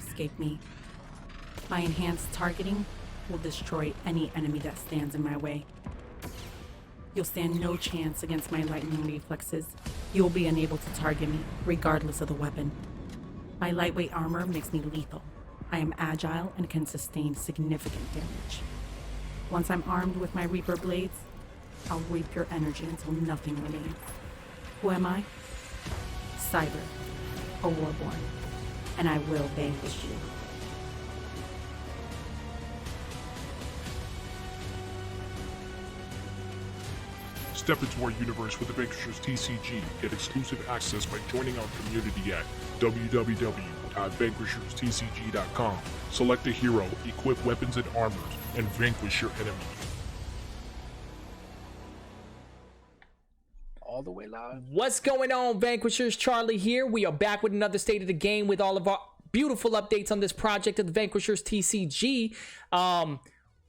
escape me. My enhanced targeting will destroy any enemy that stands in my way. You'll stand no chance against my lightning reflexes. You'll be unable to target me, regardless of the weapon. My lightweight armor makes me lethal. I am agile and can sustain significant damage. Once I'm armed with my Reaper blades, I'll reap your energy until nothing remains. Who am I? Cyber, a warborn, and I will vanquish you. Step into our universe with the Vanquishers TCG. Get exclusive access by joining our community at www.vanquisherstcg.com. Select a hero, equip weapons and armors, and vanquish your enemies. All the way live. What's going on, Vanquishers? Charlie here. We are back with another State of the Game with all of our beautiful updates on this project of the Vanquishers TCG.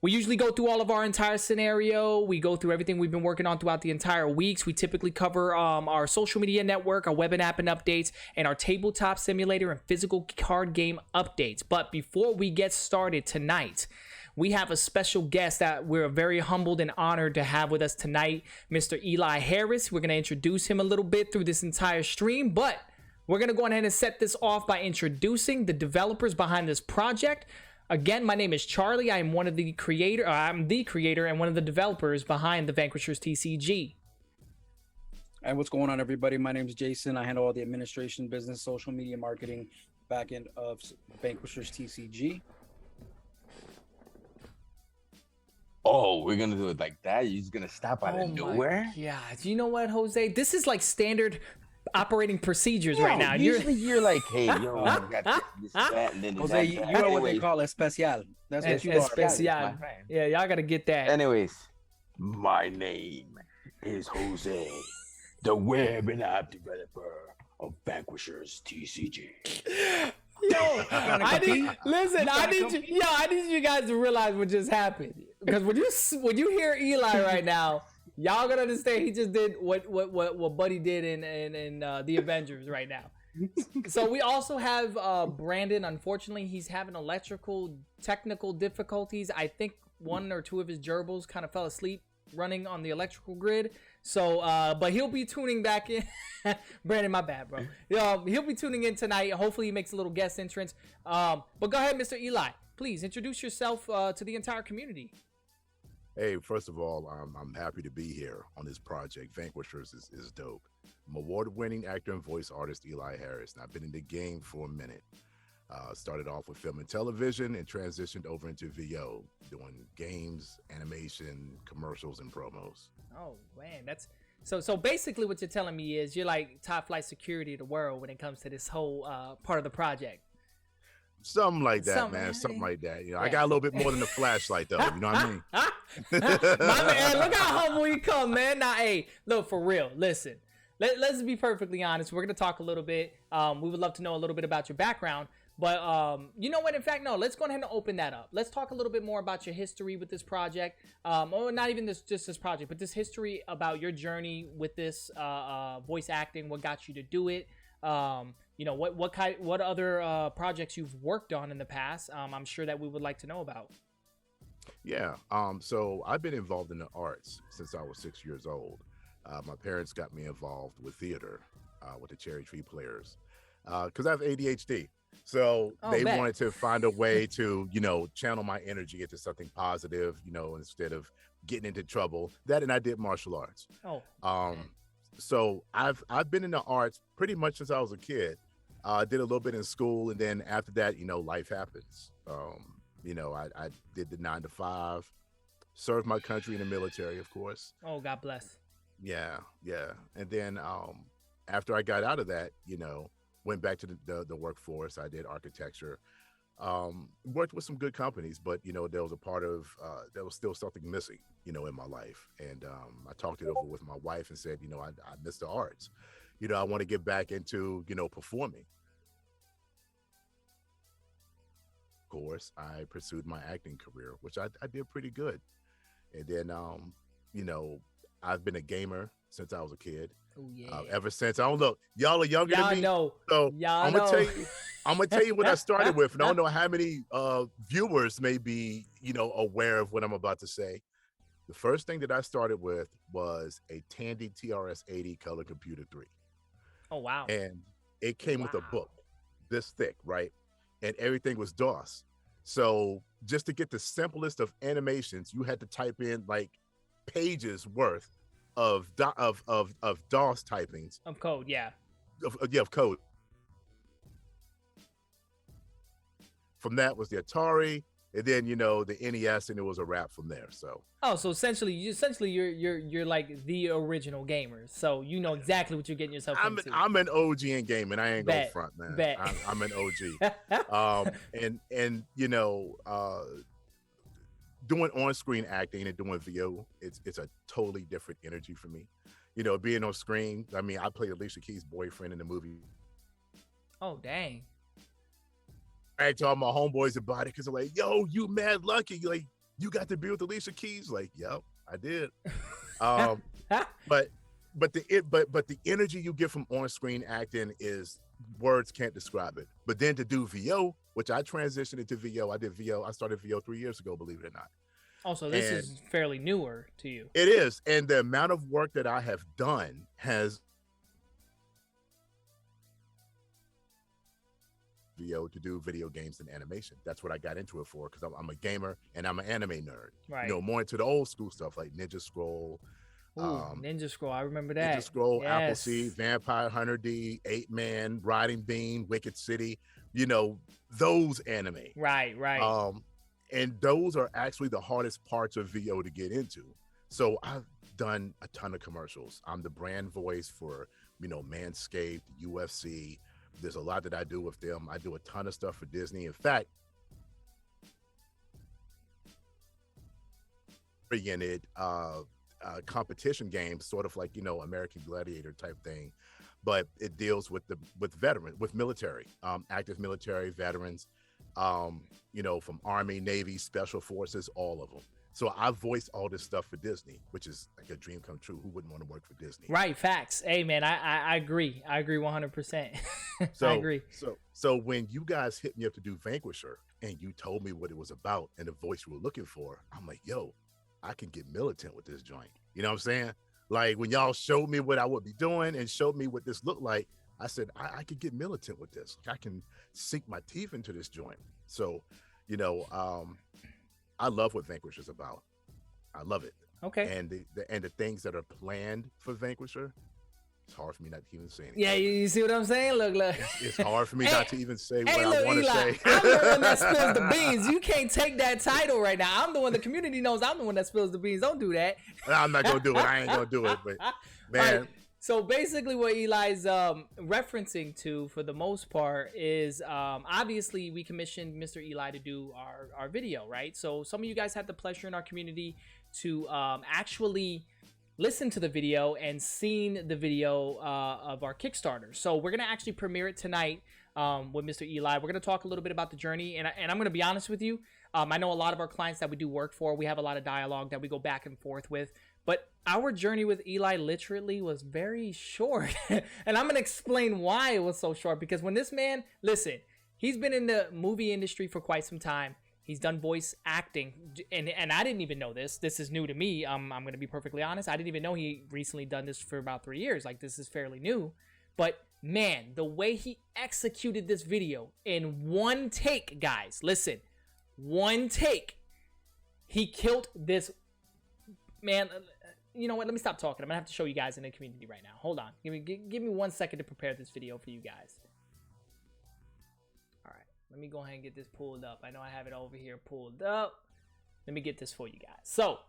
We usually go through all of our entire scenario. We go through everything we've been working on throughout the entire weeks. We typically cover our social media network, our web and app and updates, and our tabletop simulator and physical card game updates. But before we get started tonight, we have a special guest that we're very humbled and honored to have with us tonight, Mr. Eli Harris. We're going to introduce him a little bit through this entire stream, but we're going to go ahead and set this off by introducing the developers behind this project. Again, my name is Charlie. I'm the creator and one of the developers behind the Vanquishers TCG. And what's going on, everybody? My name is Jason. I handle all the administration, business, social media, marketing, back end of Vanquishers TCG. Oh, we're gonna do it like that? You're just gonna stop out of nowhere? Yeah, you know what, Jose? This is like standard operating procedures right now. Usually you're like, hey, yo, I got this, that, and then Jose, you are what they call especial. That's what you are. Especial. Yeah, y'all gotta get that. Anyways, my name is Jose, the web and app developer of Vanquishers TCG. Yo, I need you guys to realize what just happened. Because when you hear Eli right now, y'all gonna understand he just did what Buddy did in the Avengers right now. So we also have Brandon. Unfortunately, he's having technical difficulties. I think one or two of his gerbils kind of fell asleep running on the electrical grid. So, but he'll be tuning back in. Brandon, my bad, bro. He'll be tuning in tonight. Hopefully, he makes a little guest entrance. But go ahead, Mr. Eli. Please introduce yourself to the entire community. Hey, first of all, I'm happy to be here on this project. Vanquishers is dope. I'm award-winning actor and voice artist Eli Harris, and I've been in the game for a minute. Started off with film and television and transitioned over into VO, doing games, animation, commercials, and promos. Oh, man, that's... So basically what you're telling me is you're like top flight security of the world when it comes to this whole part of the project. Something like that, man. Something like that. You know, yeah. I got a little bit more than a flashlight, though. You know what I mean? My man, look how humble you come, man. Now, hey, look, for real. Listen, let's be perfectly honest. We're going to talk a little bit. We would love to know a little bit about your background. But you know what? In fact, no, let's go ahead and open that up. Let's talk a little bit more about your history with this project. Or not even just this project, but this history about your journey with this voice acting, what got you to do it. You know, what other projects you've worked on in the past. I'm sure that we would like to know about. Yeah. So I've been involved in the arts since I was 6 years old. My parents got me involved with theater, with the Cherry Tree Players, because I have ADHD. So they wanted to find a way to, you know, channel my energy into something positive, you know, instead of getting into trouble. That, and I did martial arts. So I've been in the arts pretty much since I was a kid. Did a little bit in school, and then after that, you know, life happens. You know, I did the 9 to 5, served my country in the military, of course. Oh, God bless. Yeah. And then after I got out of that, you know, went back to the workforce. I did architecture. Worked with some good companies, but you know, there was a part of there was still something missing, you know, in my life. And I talked it over with my wife and said, you know, I miss the arts. You know, I want to get back into, you know, performing. Of course, I pursued my acting career, which I did pretty good. And then, you know, I've been a gamer since I was a kid. Oh yeah. Ever since, I don't know, y'all are younger than me. Know. So Y'all I'm gonna tell you what I started with, and I don't know how many viewers may be, aware of what I'm about to say. The first thing that I started with was a Tandy TRS-80 Color Computer 3. Oh wow. And it came with a book this thick, right? And everything was DOS. So just to get the simplest of animations, you had to type in like pages worth of DOS typings Of code, yeah. of code. From that was the Atari, and then the NES, and it was a wrap from there. So so essentially you're like the original gamer. So you know exactly what you're getting yourself into. I'm an OG in gaming. I ain't gonna front, man. Bet. I'm an OG. And doing on-screen acting and doing VO, it's a totally different energy for me. Being on screen. I mean, I played Alicia Keys' boyfriend in the movie. Oh dang. I told my homeboys about it because they're like, "Yo, you mad lucky? Like, you got to be with Alicia Keys?" Like, yep, I did. But the energy you get from on-screen acting is words can't describe it. But then to do VO, which I transitioned into VO, I started VO 3 years ago, believe it or not. Also, this is fairly newer to you. It is, and the amount of work that I have done has VO to do video games and animation. That's what I got into it for, because I'm a gamer and I'm an anime nerd. Right. More into the old school stuff like Ninja Scroll. Ooh, Ninja Scroll, I remember that. Ninja Scroll, yes. Appleseed, Vampire Hunter D, 8-Man, Riding Bean, Wicked City. Those anime. Right. And those are actually the hardest parts of VO to get into. So I've done a ton of commercials. I'm the brand voice for, Manscaped, UFC. There's a lot that I do with them. I do a ton of stuff for Disney. In fact, in it, competition games, sort of like, American Gladiator type thing, but it deals with veterans, with military, active military veterans, from Army, Navy, Special Forces, all of them. So I voiced all this stuff for Disney, which is like a dream come true. Who wouldn't want to work for Disney? Right. Facts. Hey, man, I agree. I agree 100%. So, I agree. So when you guys hit me up to do Vanquisher and you told me what it was about and the voice you were looking for, I'm like, yo, I can get militant with this joint. You know what I'm saying? Like when y'all showed me what I would be doing and showed me what this looked like, I said, I could get militant with this. I can sink my teeth into this joint. So, I love what Vanquisher's about. I love it. Okay. And the things that are planned for Vanquisher, it's hard for me not to even say anything. Yeah, you see what I'm saying? Look. It's hard for me not to even say what look, I want to say. I'm the one that spills the beans. You can't take that title right now. I'm the one the community knows. I'm the one that spills the beans. Don't do that. I'm not gonna do it. I ain't gonna do it. But man. Right. So basically what Eli's referencing to, for the most part, is obviously we commissioned Mr. Eli to do our video, right? So some of you guys had the pleasure in our community to actually listen to the video and seen the video of our Kickstarter. So we're going to actually premiere it tonight with Mr. Eli. We're going to talk a little bit about the journey. And I'm going to be honest with you. I know a lot of our clients that we do work for, we have a lot of dialogue that we go back and forth with. But our journey with Eli literally was very short. And I'm going to explain why it was so short. Because when this man, listen, he's been in the movie industry for quite some time. He's done voice acting. And I didn't even know this. This is new to me. I'm going to be perfectly honest. I didn't even know he recently done this for about 3 years. Like, this is fairly new. But, man, the way he executed this video in one take, guys. Listen, one take. He killed this... Man, you know what? Let me stop talking. I'm gonna have to show you guys in the community right now. Hold on. Give me 1 second to prepare this video for you guys. All right. Let me go ahead and get this pulled up. I know I have it over here pulled up. Let me get this for you guys. So,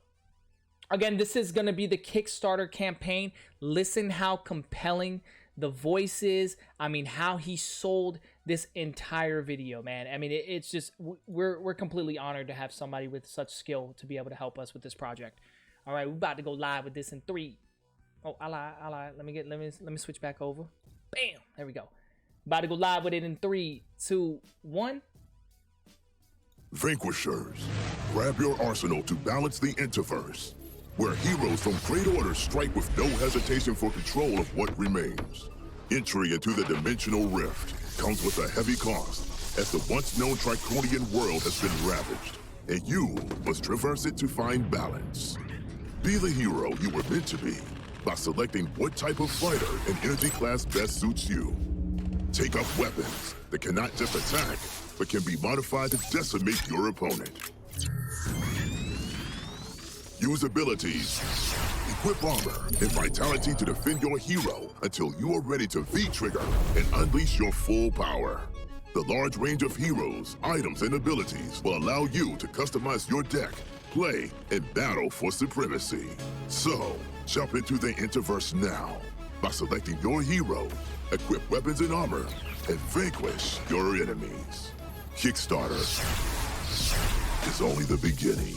again, this is gonna be the Kickstarter campaign. Listen how compelling the voice is. I mean, how he sold this entire video, man. I mean, it's just we're completely honored to have somebody with such skill to be able to help us with this project. All right, we're about to go live with this in 3. Oh, I lied. Let me switch back over. Bam, there we go. About to go live with it in 3, 2, 1. Vanquishers, grab your arsenal to balance the interverse. where heroes from great order strike with no hesitation for control of what remains. Entry into the Dimensional Rift comes with a heavy cost, as the once-known Draconian world has been ravaged, and you must traverse it to find balance. Be the hero you were meant to be by selecting what type of fighter and energy class best suits you. Take up weapons that cannot just attack, but can be modified to decimate your opponent. Use abilities, equip armor and vitality to defend your hero until you are ready to V-trigger and unleash your full power. The large range of heroes, items, and abilities will allow you to customize your deck, play, and battle for supremacy. So, jump into the Interverse now by selecting your hero, equip weapons and armor, and vanquish your enemies. Kickstarter is only the beginning.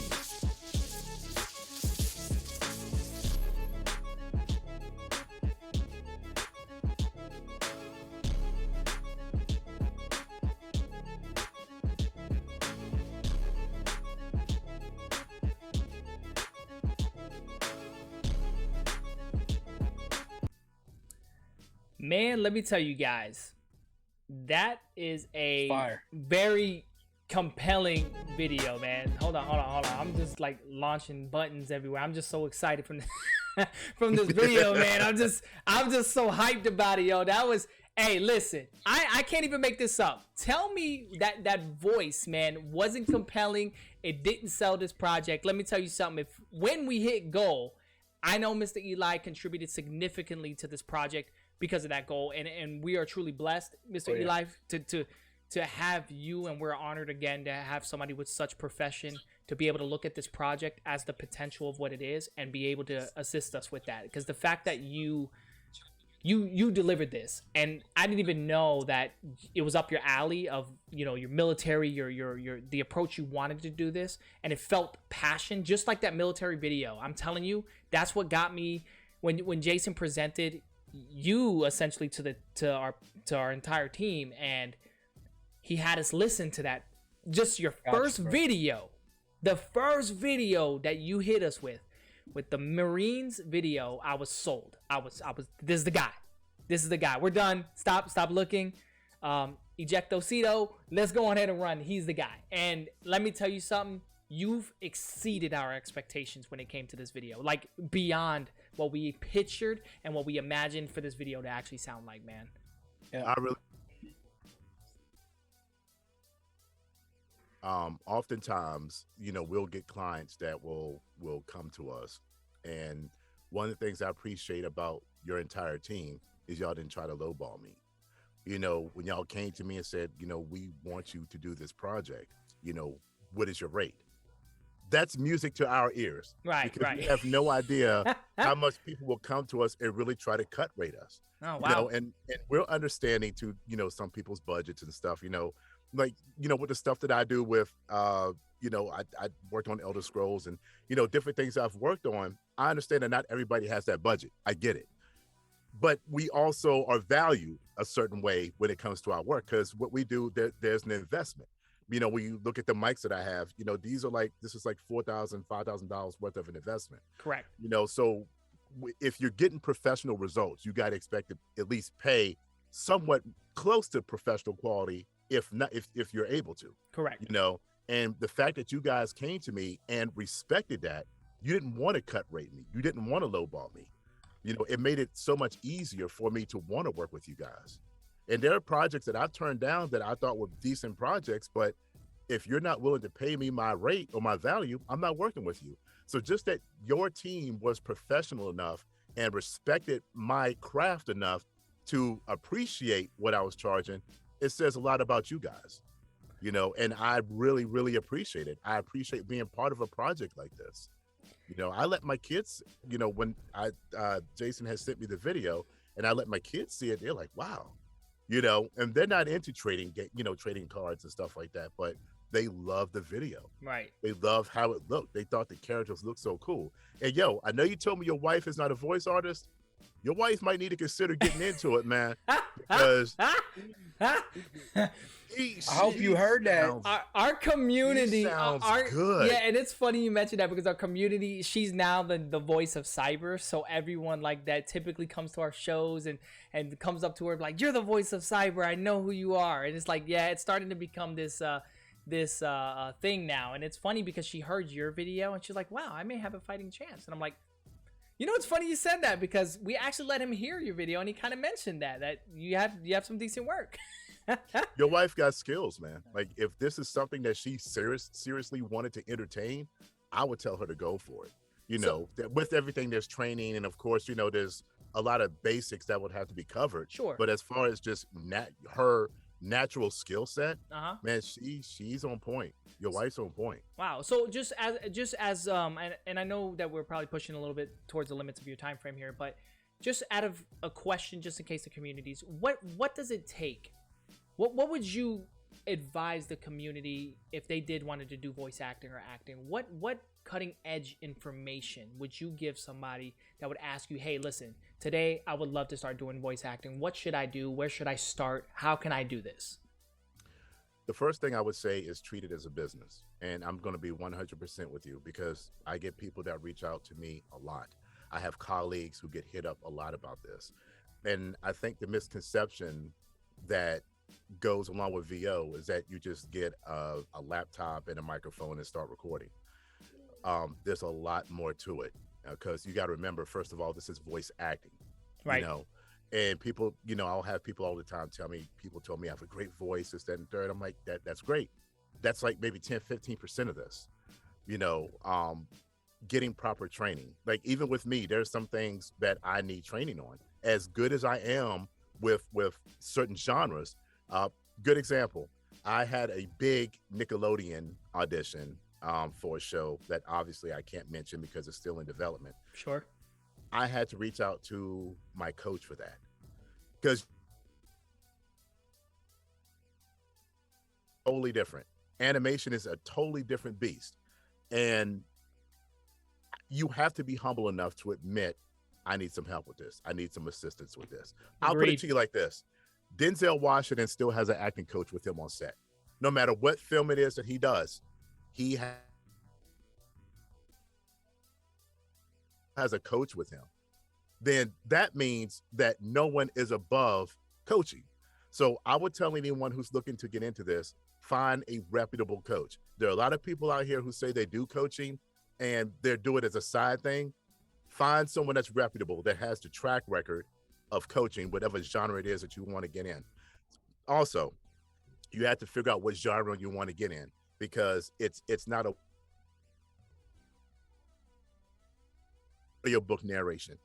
Man, let me tell you guys, that is a Fire. very compelling video, man. Hold on. I'm just like launching buttons everywhere. I'm just so excited from this, from this video, man. I'm just so hyped about it, yo. That was, hey, listen, I can't even make this up. Tell me that voice, man, wasn't compelling. It didn't sell this project. Let me tell you something. When we hit goal, I know Mr. Eli contributed significantly to this project because of that goal, and we are truly blessed, Mr. Eli, to have you, and we're honored again to have somebody with such profession to be able to look at this project as the potential of what it is and be able to assist us with that. Because the fact that you delivered this, and I didn't even know that it was up your alley of, you know, your military, your the approach you wanted to do this, and it felt passion, just like that military video. I'm telling you, that's what got me when Jason presented you essentially to our entire team, and he had us listen to that, just your first video, the first video that you hit us with the Marines video. I was sold. I was this is the guy. We're done. Stop looking. Ejectocito, let's go on ahead and run. He's the guy. And let me tell you something, you've exceeded our expectations when it came to this video, like beyond what we pictured and what we imagined for this video to actually sound like, man. Yeah. I really oftentimes, you know, we'll get clients that will come to us, and one of the things I appreciate about your entire team is y'all didn't try to lowball me. You know, when y'all came to me and said, you know, we want you to do this project, you know, what is your rate? That's music to our ears. Right, because right. we have no idea how much people will come to us and really try to cut rate us. Oh, wow. You know, and we're understanding to, you know, some people's budgets and stuff, you know, like, you know, with the stuff that I do with, you know, I worked on Elder Scrolls and, you know, different things I've worked on. I understand that not everybody has that budget. I get it. But we also are valued a certain way when it comes to our work, because what we do, there's an investment. You know, when you look at the mics that I have, you know, this is like $4,000, $5,000 worth of an investment. Correct. You know, so if you're getting professional results, you got to expect to at least pay somewhat close to professional quality, if not, if you're able to. Correct. You know, and the fact that you guys came to me and respected that, you didn't want to cut rate me. You didn't want to lowball me. You know, it made it so much easier for me to want to work with you guys. And there are projects that I've turned down that I thought were decent projects, but if you're not willing to pay me my rate or my value, I'm not working with you. So just that your team was professional enough and respected my craft enough to appreciate what I was charging, it says a lot about you guys, you know, and I really, really appreciate it. I appreciate being part of a project like this. You know, I let my kids, you know, when Jason has sent me the video and I let my kids see it, they're like, wow. You know, and they're not into trading cards and stuff like that, but they love the video. Right. They love how it looked. They thought the characters looked so cool. And yo, I know you told me your wife is not a voice artist, your wife might need to consider getting into it, man, because I hope you heard that. Our community sounds our, good. Yeah, and it's funny you mentioned that because our community, she's now the voice of cyber, so everyone like that typically comes to our shows and comes up to her like, you're the voice of cyber, I know who you are. And it's like, yeah, it's starting to become this thing now. And it's funny because she heard your video and she's like, wow, I may have a fighting chance. And I'm like, you know, it's funny you said that because we actually let him hear your video and he kind of mentioned that you have some decent work. Your wife got skills, man. Like, if this is something that she seriously wanted to entertain, I would tell her to go for it. You know, with everything, there's training, and of course, you know, there's a lot of basics that would have to be covered. Sure. But as far as just her natural skill set, man, she's on point. Your wife's on point. Wow. So just as and I know that we're probably pushing a little bit towards the limits of your time frame here, but just out of a question, just in case the communities, what does it take? What would you advise the community if they did wanted to do voice acting or acting? What cutting edge information would you give somebody that would ask you, hey, listen, today I would love to start doing voice acting. What should I do? Where should I start? How can I do this? The first thing I would say is treat it as a business. And I'm going to be 100% with you because I get people that reach out to me a lot. I have colleagues who get hit up a lot about this. And I think the misconception that goes along with VO is that you just get a laptop and a microphone and start recording. There's a lot more to it because you got to remember, first of all, this is voice acting, right? You know, and people, you know, I'll have people all the time people tell me I have a great voice, this, that, and third. I'm like, that's great. That's like maybe 10-15% of this, you know, getting proper training. Like even with me, there's some things that I need training on. As good as I am with certain genres, good example, I had a big Nickelodeon audition for a show that obviously I can't mention because it's still in development. Sure. I had to reach out to my coach for that because totally different. Animation is a totally different beast. And you have to be humble enough to admit, I need some help with this. I need some assistance with this. I'll put it to you like this. Denzel Washington still has an acting coach with him on set. No matter what film it is that he does, he has a coach with him. Then that means that no one is above coaching. So I would tell anyone who's looking to get into this, find a reputable coach. There are a lot of people out here who say they do coaching and they're doing it as a side thing. Find someone that's reputable, that has the track record of coaching, whatever genre it is that you want to get in. Also, you have to figure out what genre you want to get in because it's not a audiobook narration.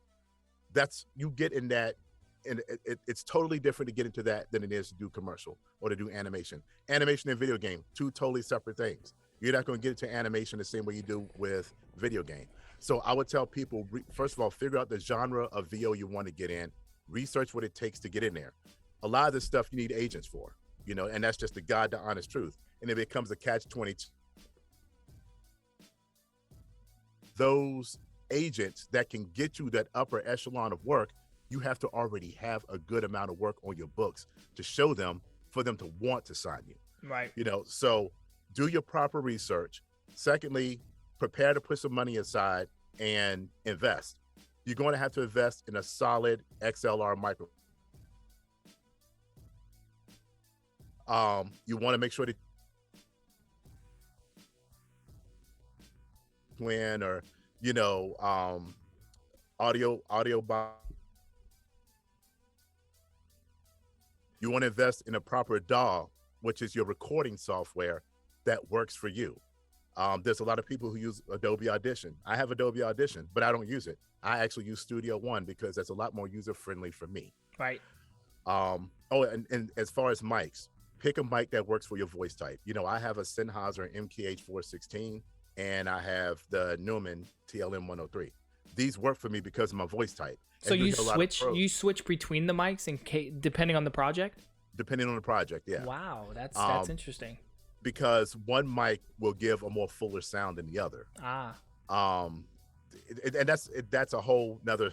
That's you get in that, and it's totally different to get into that than it is to do commercial or to do animation. Animation and video game, two totally separate things. You're not going to get into animation the same way you do with video game. So I would tell people, first of all, figure out the genre of VO you want to get in, research what it takes to get in there. A lot of this stuff you need agents for, you know, and that's just the God, the honest truth. And it becomes a catch-22. Those agents that can get you that upper echelon of work, you have to already have a good amount of work on your books to show them, for them to want to sign you. Right. You know, so do your proper research. Secondly, prepare to put some money aside and invest. You're going to have to invest in a solid XLR micro. You want to make sure that when or, you know, audio you want to invest in a proper DAW, which is your recording software that works for you. There's a lot of people who use Adobe Audition. I have Adobe Audition, but I don't use it. I actually use Studio One because that's a lot more user-friendly for me. Right. And as far as mics, pick a mic that works for your voice type. You know, I have a Sennheiser MKH416 and I have the Neumann TLM103. These work for me because of my voice type. So you switch between the mics depending on the project? Depending on the project, yeah. Wow, that's interesting. Because one mic will give a more fuller sound than the other. and that's a whole nother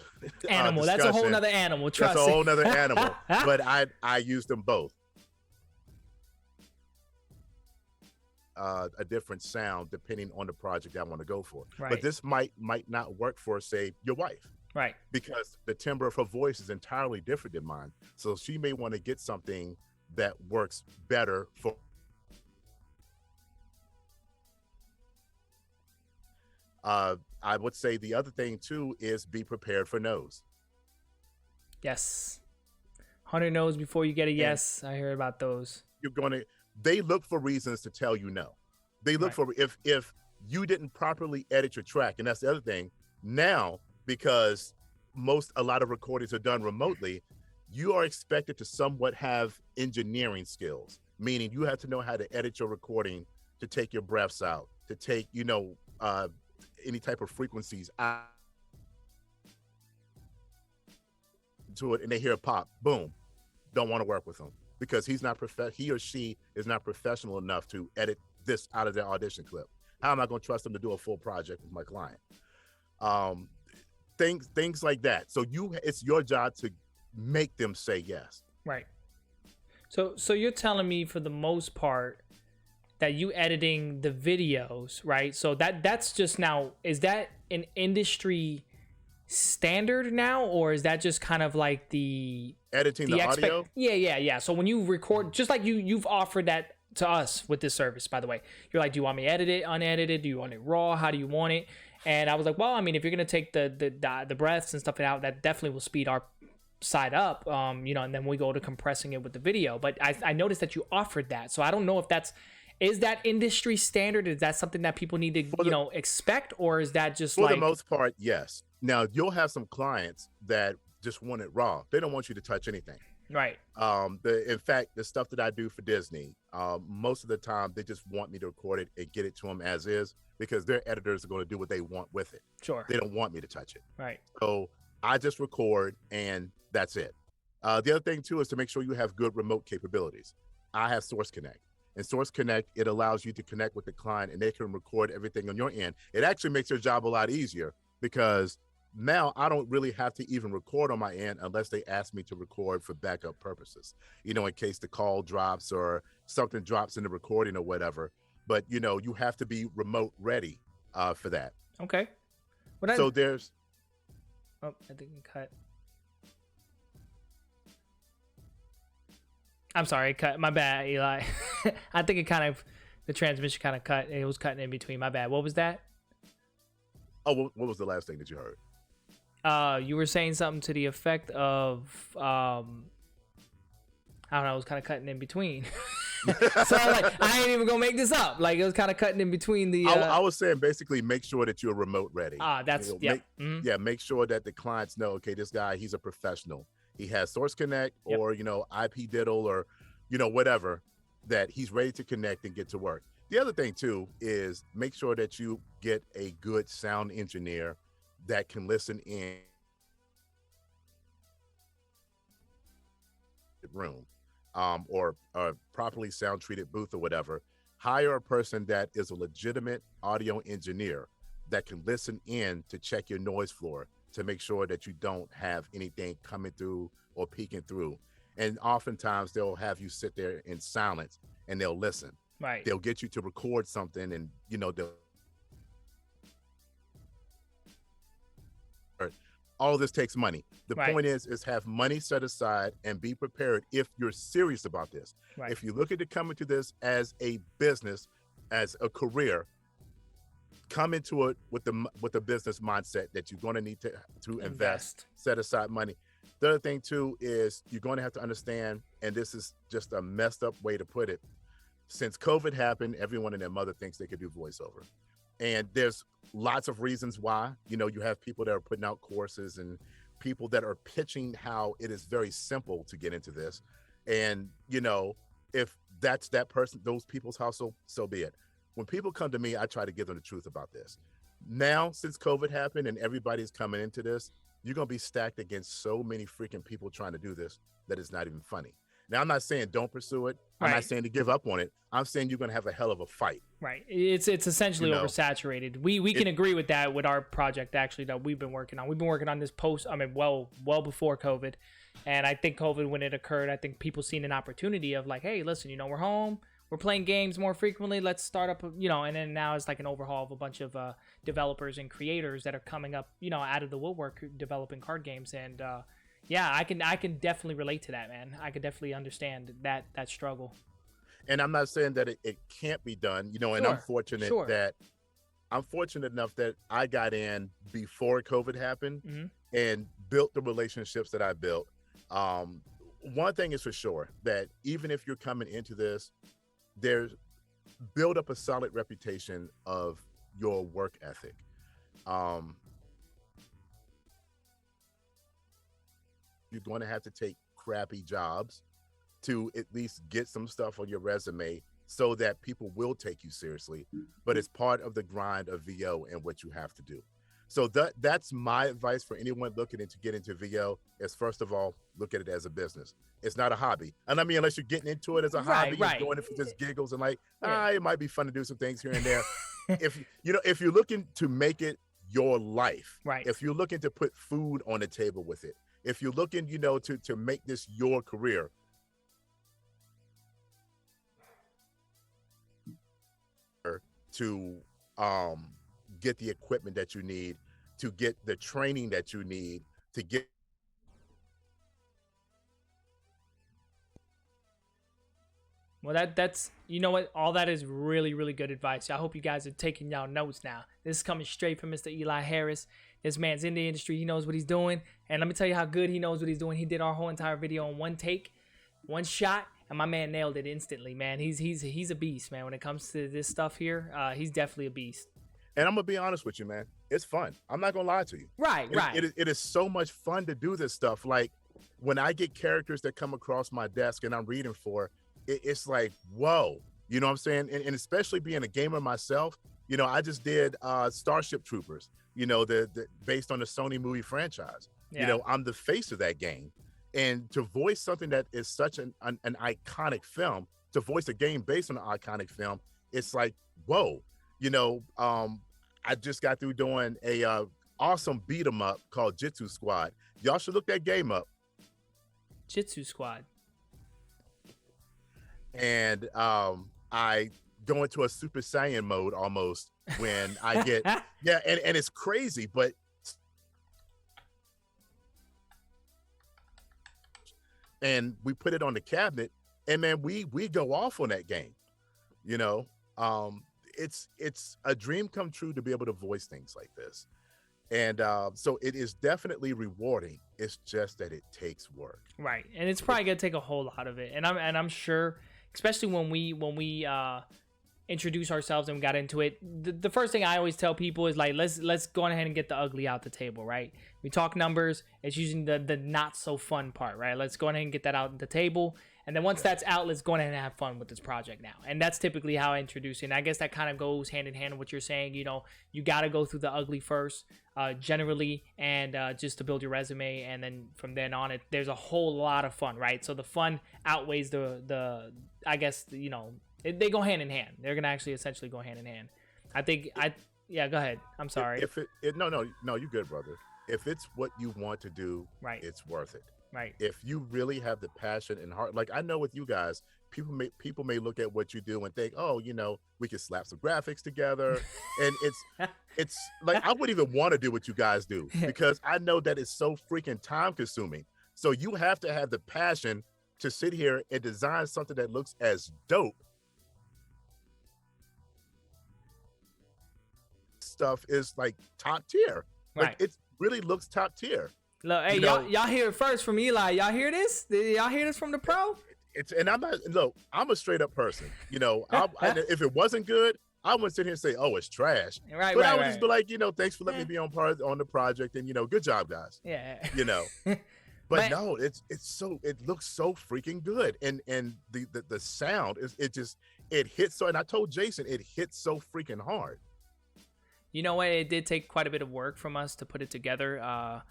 Animal. That's a whole discussion. nother animal. Trust That's a me. whole nother animal. But I use them both. A different sound depending on the project I want to go for. Right. But this might not work for, say, your wife. Right. Because the timbre of her voice is entirely different than mine. So she may want to get something that works better for. I would say the other thing too is be prepared for no's. Yes. 100 no's before you get a yes. I heard about those. They look for reasons to tell you no. They look for if you didn't properly edit your track, and that's the other thing. Now, because a lot of recordings are done remotely, you are expected to somewhat have engineering skills, meaning you have to know how to edit your recording, to take your breaths out, to take, any type of frequencies out to it, and they hear a pop, boom, don't want to work with them because he or she is not professional enough to edit this out of their audition clip. How am I going to trust them to do a full project with my client? Things like that. So it's your job to make them say yes. Right. So you're telling me for the most part that you editing the videos, right? So that's just now, is that an industry standard now, or is that just kind of like the editing the audio? Yeah. So when you record, just like you've offered that to us with this service, by the way, you're like, do you want me to edit it, unedited? Do you want it raw? How do you want it? And I was like, well, I mean, if you're gonna take the breaths and stuff out, that definitely will speed our side up, and then we go to compressing it with the video. But I noticed that you offered that, so I don't know if is that industry standard? Is that something that people need to expect, or is that just for the most part? Yes. Now you'll have some clients that just want it raw. They don't want you to touch anything. Right. In fact, the stuff that I do for Disney, most of the time they just want me to record it and get it to them as is, because their editors are going to do what they want with it. Sure. They don't want me to touch it. Right. So I just record and that's it. The other thing too is to make sure you have good remote capabilities. I have Source Connect. And Source Connect, it allows you to connect with the client and they can record everything on your end. It actually makes your job a lot easier because now I don't really have to even record on my end unless they ask me to record for backup purposes, in case the call drops or something drops in the recording or whatever. But, you have to be remote ready for that. Okay. There's... Oh, I think it cut. I'm sorry, cut. My bad, Eli. I think the transmission kind of cut. It was cutting in between. My bad. What was that? Oh, what was the last thing that you heard? You were saying something to the effect of, I don't know, it was kind of cutting in between. So I ain't even gonna make this up. Like, it was kind of cutting in between the. I was saying basically make sure that you're remote ready. That's Make sure that the clients know, okay, this guy, he's a professional. He has Source Connect or IP Diddle or whatever, that he's ready to connect and get to work. The other thing too is make sure that you get a good sound engineer that can listen in the room, or a properly sound treated booth or whatever. Hire a person that is a legitimate audio engineer that can listen in to check your noise floor to make sure that you don't have anything coming through or peeking through. And oftentimes they'll have you sit there in silence and they'll listen. Right. They'll get you to record something and all this takes money. The point is have money set aside and be prepared if you're serious about this. Right. If you look at coming to this as a business, as a career, come into it with the business mindset that you're going to need to invest, set aside money. The other thing too is you're going to have to understand, and this is just a messed up way to put it, since COVID happened, everyone and their mother thinks they could do voiceover. And there's lots of reasons why. You have people that are putting out courses and people that are pitching how it is very simple to get into this. And, if that's that person, those people's hustle, so be it. When people come to me, I try to give them the truth about this. Now, since COVID happened and everybody's coming into this, you're going to be stacked against so many freaking people trying to do this that it's not even funny. Now, I'm not saying don't pursue it. I'm not saying to give up on it. I'm saying you're going to have a hell of a fight. Right. It's essentially You know, oversaturated. We can agree with that with our project actually that we've been working on. We've been working on this well before COVID. And I think COVID, when it occurred, I think people seen an opportunity of like, hey, listen, we're home. We're playing games more frequently. Let's start up, and then now it's like an overhaul of a bunch of developers and creators that are coming up, out of the woodwork developing card games. And yeah, I can definitely relate to that, man. I could definitely understand that struggle. And I'm not saying that it can't be done, and Sure, I'm fortunate enough that I got in before COVID happened and built the relationships that I built. One thing is for sure, that even if you're coming into this, build up a solid reputation of your work ethic. You're going to have to take crappy jobs to at least get some stuff on your resume so that people will take you seriously. But it's part of the grind of VO and what you have to do. So that's my advice for anyone looking to get into VO is, first of all, look at it as a business. It's not a hobby. And I mean, unless you're getting into it as a hobby, you're doing it for just giggles and like, it might be fun to do some things here and there. If you're looking to make it your life, if you're looking to put food on the table with it, if you're looking, to make this your career, to get the equipment that you need, to get the training that you need, to get that's what, all that is really, really good advice. I hope you guys are taking y'all notes now. This is coming straight from Mr. Eli Harris. This man's in the industry. He knows what he's doing. And let me tell you how good he knows what he's doing. He did our whole entire video in one take, one shot, and my man nailed it instantly, man. He's a beast, man. When it comes to this stuff here, he's definitely a beast. And I'm gonna be honest with you, man. It's fun. I'm not gonna lie to you. Right. It is so much fun to do this stuff. Like when I get characters that come across my desk and I'm reading for, it's like, whoa. You know what I'm saying? And especially being a gamer myself, I just did Starship Troopers, the based on the Sony movie franchise. Yeah. I'm the face of that game. And to voice something that is such an iconic film, to voice a game based on an iconic film, it's like, whoa. I just got through doing a awesome beat 'em up called Jitsu Squad. Y'all should look that game up. Jitsu Squad. And I go into a Super Saiyan mode almost when I get and it's crazy, but and we put it on the cabinet, and man, we go off on that game. It's a dream come true to be able to voice things like this. And so it is definitely rewarding. It's just that it takes work. Right. And it's probably gonna take a whole lot of it. And I'm sure, especially when we introduce ourselves and we got into it, the first thing I always tell people is like, let's go ahead and get the ugly out the table, right? We talk numbers. It's usually the not so fun part, right? Let's go ahead and get that out on the table. And then once that's out, let's go ahead and have fun with this project now. And that's typically how I introduce it. And I guess that kind of goes hand in hand with what you're saying. You got to go through the ugly first, generally, and just to build your resume. And then from then on, there's a whole lot of fun, right? So the fun outweighs the I guess, they go hand in hand. They're going to actually essentially go hand in hand. Yeah, go ahead. I'm sorry. No, you're good, brother. If it's what you want to do, right, it's worth it. Right. If you really have the passion and heart, like I know with you guys, people may look at what you do and think, oh, we could slap some graphics together. And it's like, I wouldn't even want to do what you guys do because I know that it's so freaking time consuming. So you have to have the passion to sit here and design something that looks as dope. Stuff is like top tier. Right. Like it really looks top tier. Look, hey, y'all hear it first from Eli. Y'all hear this? Did y'all hear this from the pro? I'm a straight up person. If it wasn't good, I wouldn't sit here and say, oh, it's trash. Right. But I would just be like, thanks for letting me be on the project, and good job, guys. Yeah. But no, it looks so freaking good, and the sound it hits so. And I told Jason, it hits so freaking hard. You know what? It did take quite a bit of work from us to put it together.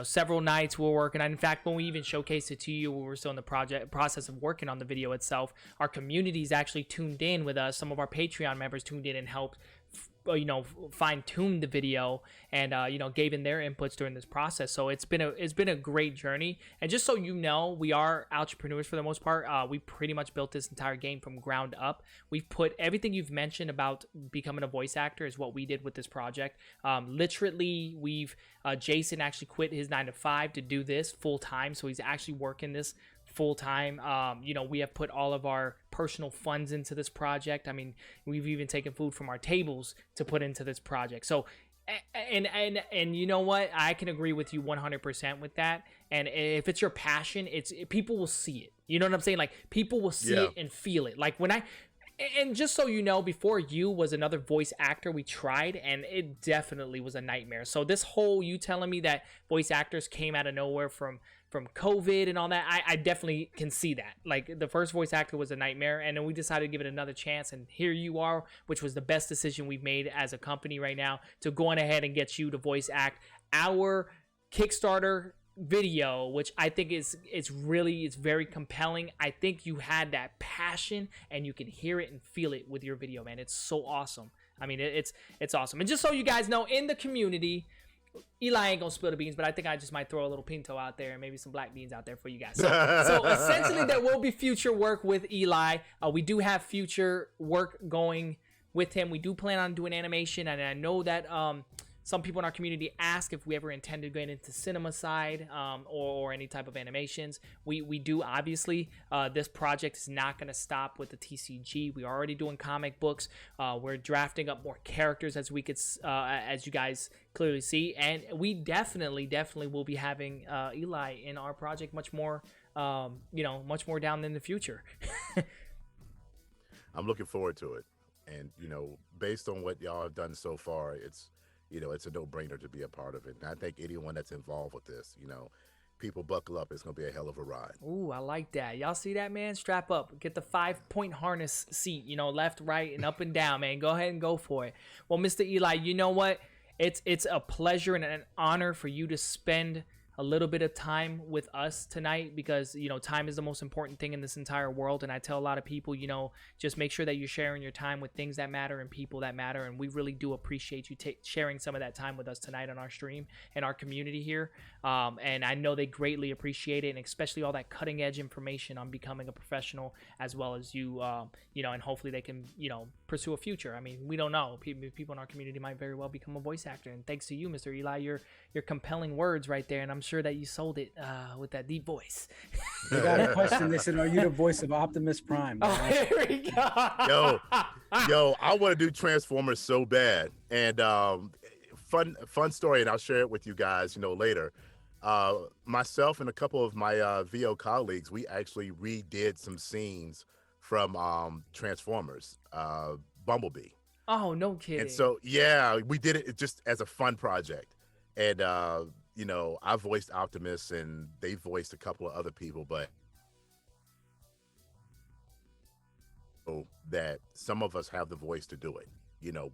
several nights we're working on. In fact, when we even showcased it to you, we were still in the process of working on the video itself. Our community's actually tuned in with us. Some of our Patreon members tuned in and helped fine tune the video and gave in their inputs during this process. So it's been a great journey. And just so you know, we are entrepreneurs for the most part. We pretty much built this entire game from ground up. We've put everything you've mentioned about becoming a voice actor is what we did with this project. Literally, Jason actually quit his 9 to 5 to do this full time, so he's actually working this full time. We have put all of our personal funds into this project. I mean, we've even taken food from our tables to put into this project. So, and you know what? I can agree with you 100% with that. And if it's your passion, people will see it. You know what I'm saying? Like, people will see it and feel it. Like and just so you know, before you was another voice actor we tried, and it definitely was a nightmare. So this whole, you telling me that voice actors came out of nowhere from COVID and all that, I definitely can see that. Like, the first voice actor was a nightmare, and then we decided to give it another chance, and here you are, which was the best decision we've made as a company right now, to go on ahead and get you to voice act our Kickstarter video, which I think is very compelling. I think you had that passion, and you can hear it and feel it with your video, man. It's so awesome. I mean, it's awesome. And just so you guys know, in the community, Eli ain't gonna spill the beans, but I think I just might throw a little pinto out there and maybe some black beans out there for you guys. So essentially, there will be future work with Eli. We do have future work going with him. We do plan on doing animation, and I know that some people in our community ask if we ever intended going into cinema side or any type of animations. We do, obviously. This project is not going to stop with the TCG. We're already doing comic books. We're drafting up more characters, as you guys clearly see. And we definitely will be having Eli in our project much more down in the future. I'm looking forward to it. And, based on what y'all have done so far, it's a no-brainer to be a part of it. And I think anyone that's involved with this, people buckle up. It's going to be a hell of a ride. Ooh, I like that. Y'all see that, man? Strap up. Get the 5-point harness seat, left, right, and up and down, man. Go ahead and go for it. Well, Mr. Eli, you know what? It's a pleasure and an honor for you to spend a little bit of time with us tonight, because time is the most important thing in this entire world. And I tell a lot of people, just make sure that you're sharing your time with things that matter and people that matter. And we really do appreciate you sharing some of that time with us tonight on our stream and our community here. And I know they greatly appreciate it, and especially all that cutting edge information on becoming a professional, as well as you, and hopefully they can, pursue a future. I mean, we don't know. People in our community might very well become a voice actor. And thanks to you, Mr. Eli, your compelling words right there. And I'm sure that you sold it with that deep voice. You got a question. They said, are you the voice of Optimus Prime? Oh, here we go. Yo, I want to do Transformers so bad. And fun story, and I'll share it with you guys, later. Myself and a couple of my VO colleagues, we actually redid some scenes from Transformers, Bumblebee. Oh, no kidding. And so, yeah, we did it just as a fun project. And, I voiced Optimus, and they voiced a couple of other people, but that some of us have the voice to do it,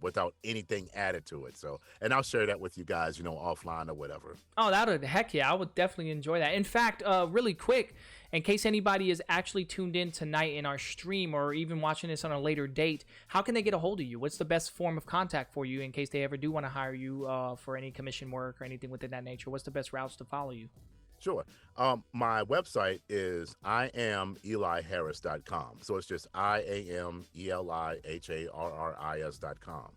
without anything added to it. So, and I'll share that with you guys, offline or whatever. Oh, heck yeah. I would definitely enjoy that. In fact, really quick, in case anybody is actually tuned in tonight in our stream, or even watching this on a later date, how can they get a hold of you? What's the best form of contact for you in case they ever do want to hire you for any commission work or anything within that nature? What's the best routes to follow you? Sure. My website is IamEliHarris.com. So it's just IamEliHarris.com.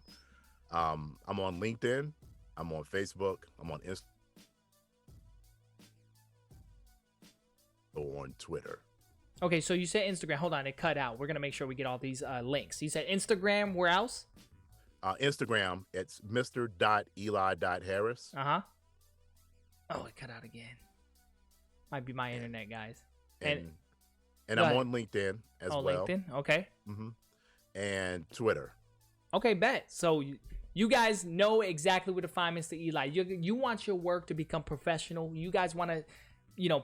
I'm on LinkedIn. I'm on Facebook. I'm on Instagram. On Twitter. Okay, so you said Instagram. Hold on, it cut out. We're going to make sure we get all these links. You said Instagram. Where else? Instagram, it's Mr.Eli.Harris. Uh-huh. Oh, it cut out again. Might be my internet, guys. And I'm on LinkedIn as well. Oh, LinkedIn? Okay. Mm-hmm. And Twitter. Okay, bet. So you guys know exactly where to find Mr. Eli. You want your work to become professional. You guys want to,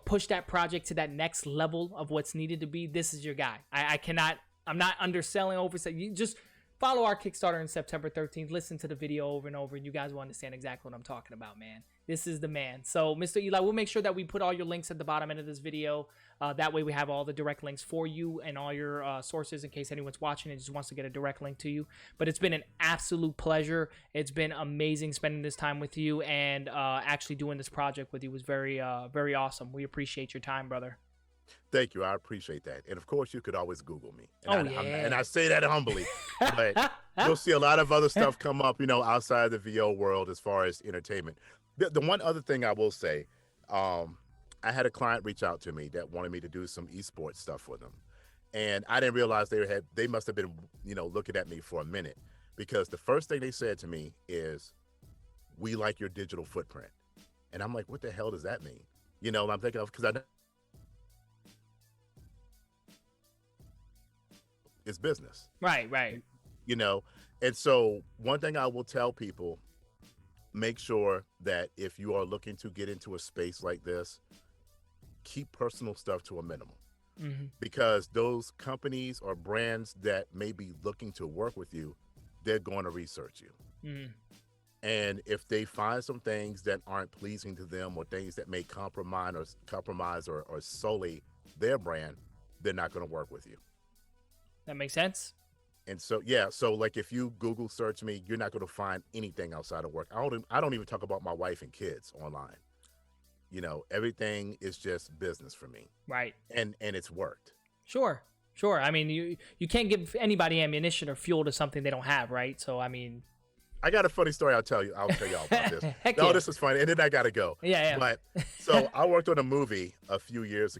push that project to that next level of what's needed to be. This is your guy. I'm not underselling, overselling. You just follow our Kickstarter in September 13th. Listen to the video over and over, and you guys will understand exactly what I'm talking about, man. This is the man. So, Mr. Eli, we'll make sure that we put all your links at the bottom end of this video. That way we have all the direct links for you and all your sources in case anyone's watching and just wants to get a direct link to you. But it's been an absolute pleasure. It's been amazing spending this time with you, and actually doing this project with you was very, very awesome. We appreciate your time, brother. Thank you. I appreciate that. And of course, you could always Google me. Oh, And I say that humbly, but you'll see a lot of other stuff come up, you know, outside the VO world as far as entertainment. The one other thing I will say, I had a client reach out to me that wanted me to do some esports stuff for them. And I didn't realize they must have been, you know, looking at me for a minute, because the first thing they said to me is, "We like your digital footprint." And I'm like, what the hell does that mean? You know, I'm thinking of, because it's business. Right. You know, and so one thing I will tell people, make sure that if you are looking to get into a space like this, keep personal stuff to a minimum. Because those companies or brands that may be looking to work with you, they're going to research you. And if they find some things that aren't pleasing to them, or things that may compromise or sully their brand, they're not going to work with you. That makes sense. And so, yeah, so like if you Google search me, you're not going to find anything outside of work. I don't even talk about my wife and kids online. You know, everything is just business for me. Right. And it's worked. Sure. I mean, you can't give anybody ammunition or fuel to something they don't have, right? So, I mean, I got a funny story I'll tell y'all about this. Heck No, yeah. this is funny. And then I got to go. Yeah. But so I worked on a movie a few years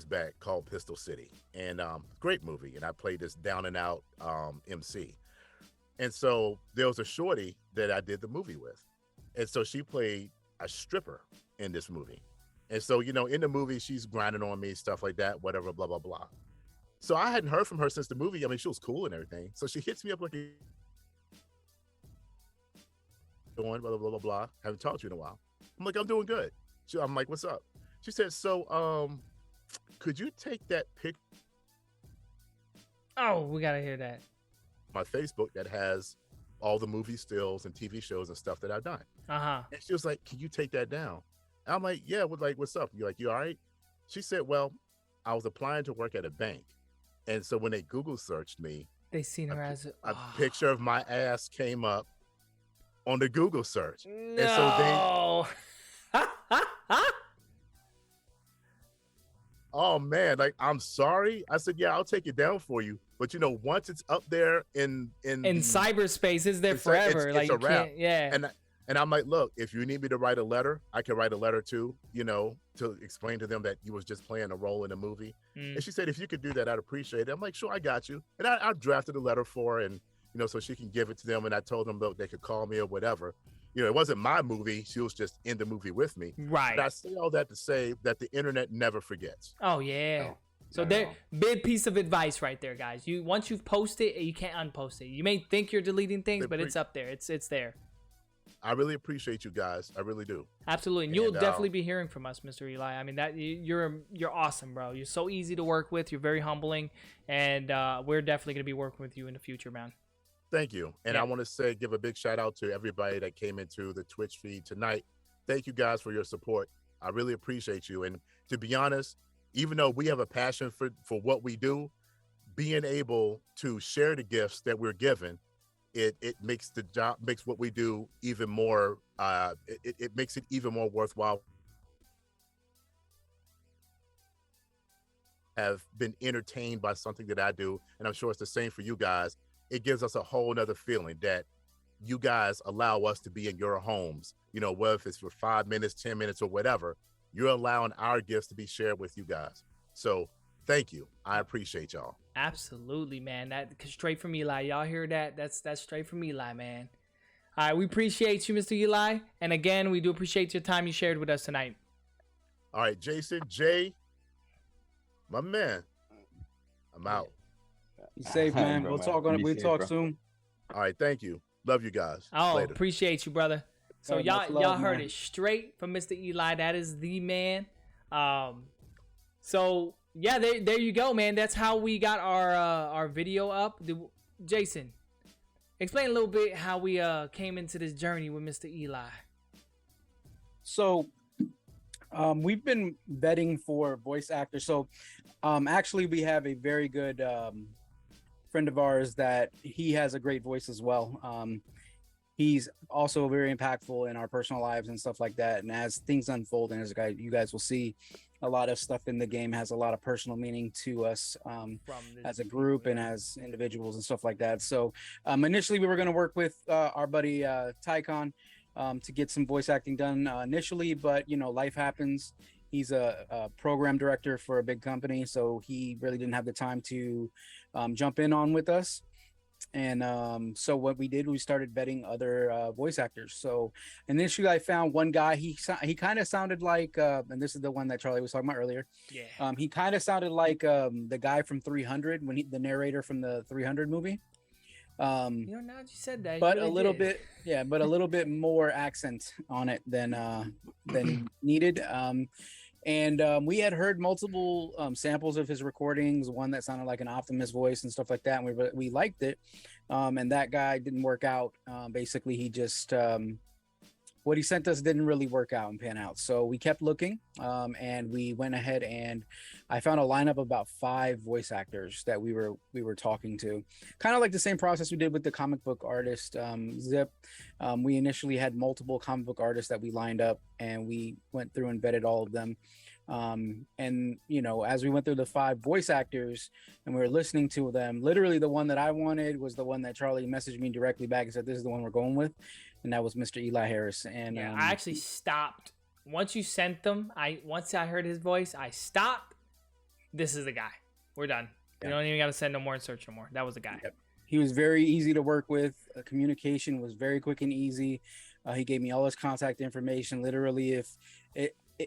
back called Pistol City. And great movie. And I played this down and out MC. And so there was a shorty that I did the movie with. And so she played a stripper in this movie. And so, you know, in the movie, she's grinding on me, stuff like that, whatever, blah, blah, blah. So I hadn't heard from her since the movie. I mean, she was cool and everything. So she hits me up like, blah, blah, blah, blah, blah. Haven't talked to you in a while. I'm like, I'm doing good. I'm like, what's up? She said, so could you take that pic Oh, we got to hear that. my Facebook that has all the movie stills and TV shows and stuff that I've done? Uh-huh. And she was like, can you take that down? And I'm like, yeah, what's up? You're like, you all right? She said, well, I was applying to work at a bank. And so when they Google searched me, They seen her as a picture of my ass came up on the Google search. No. And so oh man, like, I'm sorry. I said, yeah, I'll take it down for you. But you know, once it's up there in cyberspace, is there it's forever. it's Like a you wrap. can't, yeah. And I'm like, look, if you need me to write a letter, I can write a letter too, you know, to explain to them that you was just playing a role in a movie. And she said, if you could do that, I'd appreciate it. I'm like, sure, I got you. And I drafted a letter for her, and, you know, so she can give it to them. And I told them, look, they could call me or whatever. You know, it wasn't my movie. She was just in the movie with me. Right. But I say all that to say that the internet never forgets. Oh yeah. So not at there, all. big piece of advice right there, guys. Once you've posted it, you can't unpost it. You may think you're deleting things, but it's up there. It's there. I really appreciate you guys. I really do. Absolutely, and you'll And, definitely be hearing from us, Mr. Eli. I mean, that you're awesome, bro. You're so easy to work with. You're very humbling, and we're definitely gonna be working with you in the future, man. Thank you. And Yeah. I want to give a big shout out to everybody that came into the Twitch feed tonight. Thank you guys for your support. I really appreciate you. And to be honest, even though we have a passion for what we do, being able to share the gifts that we're given, it makes the job, makes what we do even more, it makes it even more worthwhile. Have been entertained by something that I do, and I'm sure it's the same for you guys. It gives us a whole nother feeling that you guys allow us to be in your homes, you know, whether it's for 5 minutes, 10 minutes, or whatever. You're allowing our gifts to be shared with you guys. So thank you. I appreciate y'all. Absolutely, man. That straight from Eli. Y'all hear that? That's straight from Eli, man. All right, we appreciate you, Mr. Eli, and again, we do appreciate your time you shared with us tonight. All right, Jason, Jay, my man, I'm out. Be safe, man. Bro, We'll man. talk on it. Be We'll safe, talk bro. soon. All right, thank you. Love you guys. Oh, Later. appreciate you, brother. So Hey, y'all much love, y'all heard man. it straight from Mr. Eli. That is the man. So yeah, there you go, man. That's how we got our video up. Jason, explain a little bit how we came into this journey with Mr. Eli. So we've been vetting for voice actors. So actually we have a very good friend of ours that he has a great voice as well. He's also very impactful in our personal lives and stuff like that. And as things unfold, and as you guys will see, a lot of stuff in the game has a lot of personal meaning to us as a group and as individuals and stuff like that. So initially we were going to work with our buddy Tycon to get some voice acting done initially, but life happens. He's a program director for a big company, so he really didn't have the time to jump in on with us. And so what we did, we started vetting other voice actors. So initially I found one guy, he kind of sounded like and this is the one that Charlie was talking about earlier. Yeah. He kind of sounded like the guy from 300, the narrator from the 300 movie. Now that you said that, But really a little did. bit, but a little bit more accent on it than needed. And we had heard multiple samples of his recordings, one that sounded like an Optimus voice and stuff like that, and we liked it. And that guy didn't work out. Basically, he just what he sent us didn't really work out and pan out. So we kept looking, and we went ahead and I found a lineup of about 5 voice actors that we were talking to. Kind of like the same process we did with the comic book artist Zip. We initially had multiple comic book artists that we lined up, and we went through and vetted all of them. And as we went through the 5 voice actors and we were listening to them, literally the one that I wanted was the one that Charlie messaged me directly back and said, this is the one we're going with. And that was Mr. Eli Harris. And I actually stopped once you sent them. Once I heard his voice, I stopped. This is the guy. We're done. Yeah. You don't even got to send no more and search no more. That was the guy. Yep. He was very easy to work with. Communication was very quick and easy. He gave me all his contact information. Literally,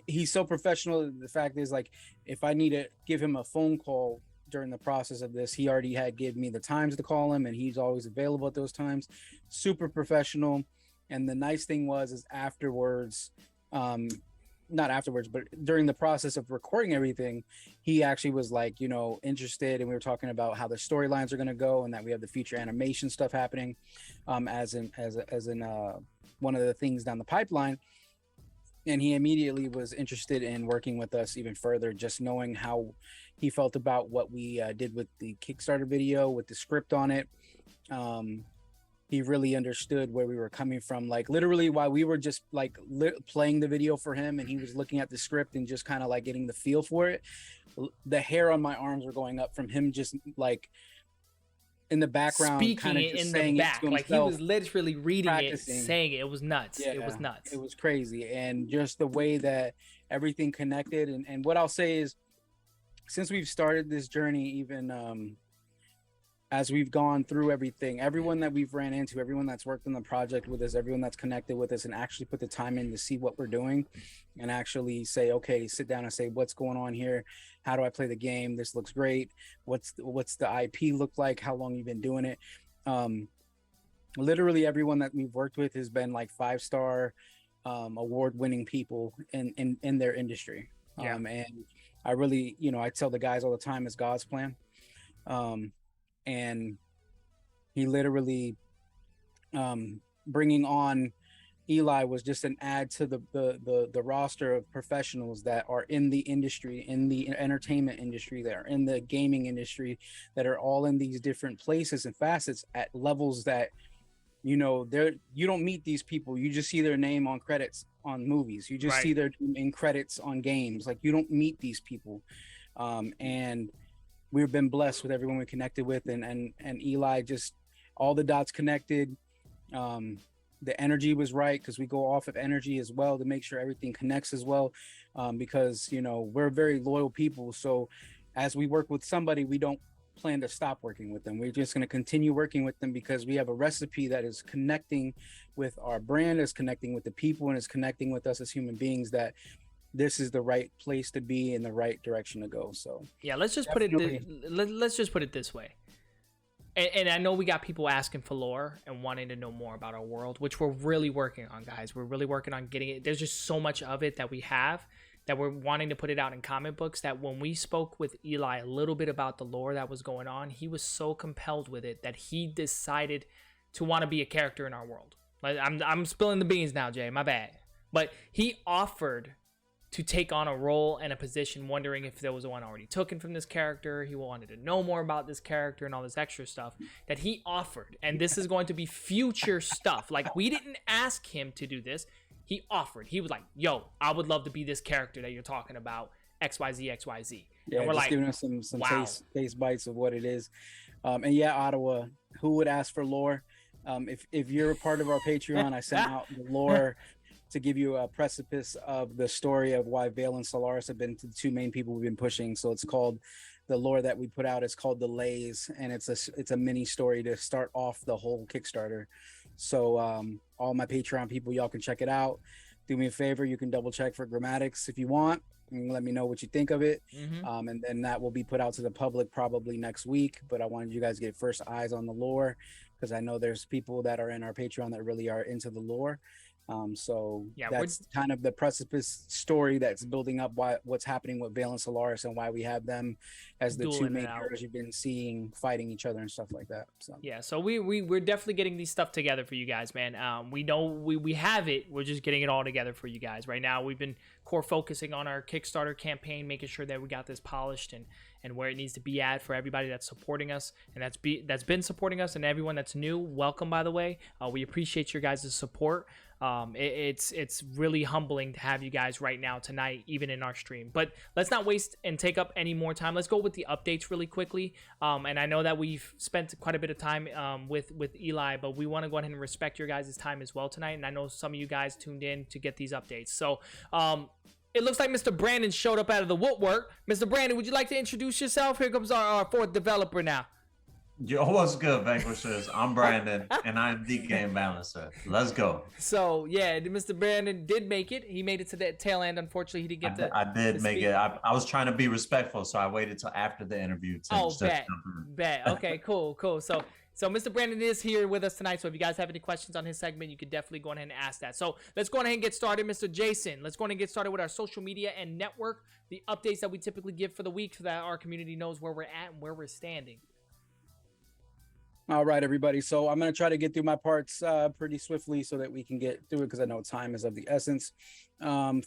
he's so professional. The fact is, like, if I need to give him a phone call during the process of this, he already had given me the times to call him, and he's always available at those times. Super professional. And the nice thing is afterwards, not afterwards, but during the process of recording everything, he actually was like, interested. And we were talking about how the storylines are going to go and that we have the future animation stuff happening as in one of the things down the pipeline. And he immediately was interested in working with us even further, just knowing how he felt about what we did with the Kickstarter video, with the script on it. He really understood where we were coming from. Like literally while we were just like playing the video for him and he was looking at the script and just kind of like getting the feel for it, the hair on my arms were going up from him just like in the background, speaking it in the back, like he was literally reading practicing. it, saying it. It was nuts. Yeah, it was nuts. It was crazy. And just the way that everything connected. And what I'll say is, since we've started this journey, even as we've gone through everything, everyone that we've ran into, everyone that's worked on the project with us, everyone that's connected with us and actually put the time in to see what we're doing and actually say, okay, sit down and say, what's going on here? How do I play the game? This looks great. What's the IP look like? How long you've been doing it? Literally everyone that we've worked with has been like 5-star award-winning people in their industry. Yeah. And I really, I tell the guys all the time, it's God's plan. And he literally bringing on Eli was just an add to the roster of professionals that are in the industry, in the entertainment industry, that are in the gaming industry, that are all in these different places and facets at levels that you don't meet these people. You just see their name on credits on movies. You just see their name in credits on games. Like you don't meet these people. And we've been blessed with everyone we connected with, and Eli, just all the dots connected. The energy was right because we go off of energy as well to make sure everything connects as well. Because we're very loyal people. So as we work with somebody, we don't plan to stop working with them. We're just going to continue working with them because we have a recipe that is connecting with our brand, is connecting with the people, and is connecting with us as human beings, that this is the right place to be in the right direction to go. So yeah, let's just put it this way. And I know we got people asking for lore and wanting to know more about our world, which we're really working on, guys. We're really working on getting it. There's just so much of it that we have that we're wanting to put it out in comic books, that when we spoke with Eli a little bit about the lore that was going on, he was so compelled with it that he decided to want to be a character in our world. Like, I'm spilling the beans now, Jay. My bad. But he offered to take on a role and a position, wondering if there was one already taken from this character. He wanted to know more about this character and all this extra stuff that he offered. And this is going to be future stuff. Like, we didn't ask him to do this. He offered. He was like, yo, I would love to be this character that you're talking about, XYZ, XYZ. Yeah, and we're just like, giving us some wow. taste bites of what it is. And yeah, Ottawa, who would ask for lore? If you're a part of our Patreon, I sent out the lore to give you a precipice of the story of why Vale and Solaris have been the two main people we've been pushing. So it's called, the lore that we put out is called Delays, and it's a mini story to start off the whole Kickstarter. So all my Patreon people, y'all can check it out. Do me a favor, you can double check for grammatics if you want, and let me know what you think of it. And then that will be put out to the public probably next week. But I wanted you guys to get first eyes on the lore, because I know there's people that are in our Patreon that really are into the lore. So Yeah, that's kind of the precipice story that's building up what's happening with Vale and Solaris, and why we have them as the two Dueling main it out. heroes you've been seeing fighting each other and stuff like that. So Yeah, so we're definitely getting these stuff together for you guys, man. We know we have it. We're just getting it all together for you guys. Right now, we've been core focusing on our Kickstarter campaign, making sure that we got this polished and where it needs to be at for everybody that's supporting us and that's been supporting us, and everyone that's new. Welcome, by the way. We appreciate your guys' support. It's really humbling to have you guys right now tonight, even in our stream. But let's not waste and take up any more time. Let's go with the updates really quickly. And I know that we've spent quite a bit of time with Eli, but we want to go ahead and respect your guys' time as well tonight. And I know some of you guys tuned in to get these updates. So it looks like Mr. Brandon showed up out of the woodwork. Mr. Brandon, would you like to introduce yourself? Here comes our fourth developer now. Yo, what's good, Vanquishers? I'm Brandon, and I'm the game balancer. Let's go. So, yeah, Mr. Brandon did make it. He made it to that tail end. Unfortunately, he didn't get to I did to make speak. it. I was trying to be respectful, so I waited till after the interview to Oh, just bet. jump in. Bet. Okay, cool. So Mr. Brandon is here with us tonight. So if you guys have any questions on his segment, you could definitely go ahead and ask that. So let's go ahead and get started. Mr. Jason, let's go ahead and get started with our social media and network, the updates that we typically give for the week so that our community knows where we're at and where we're standing. all right, everybody. So I'm going to try to get through my parts pretty swiftly so that we can get through it, because I know time is of the essence.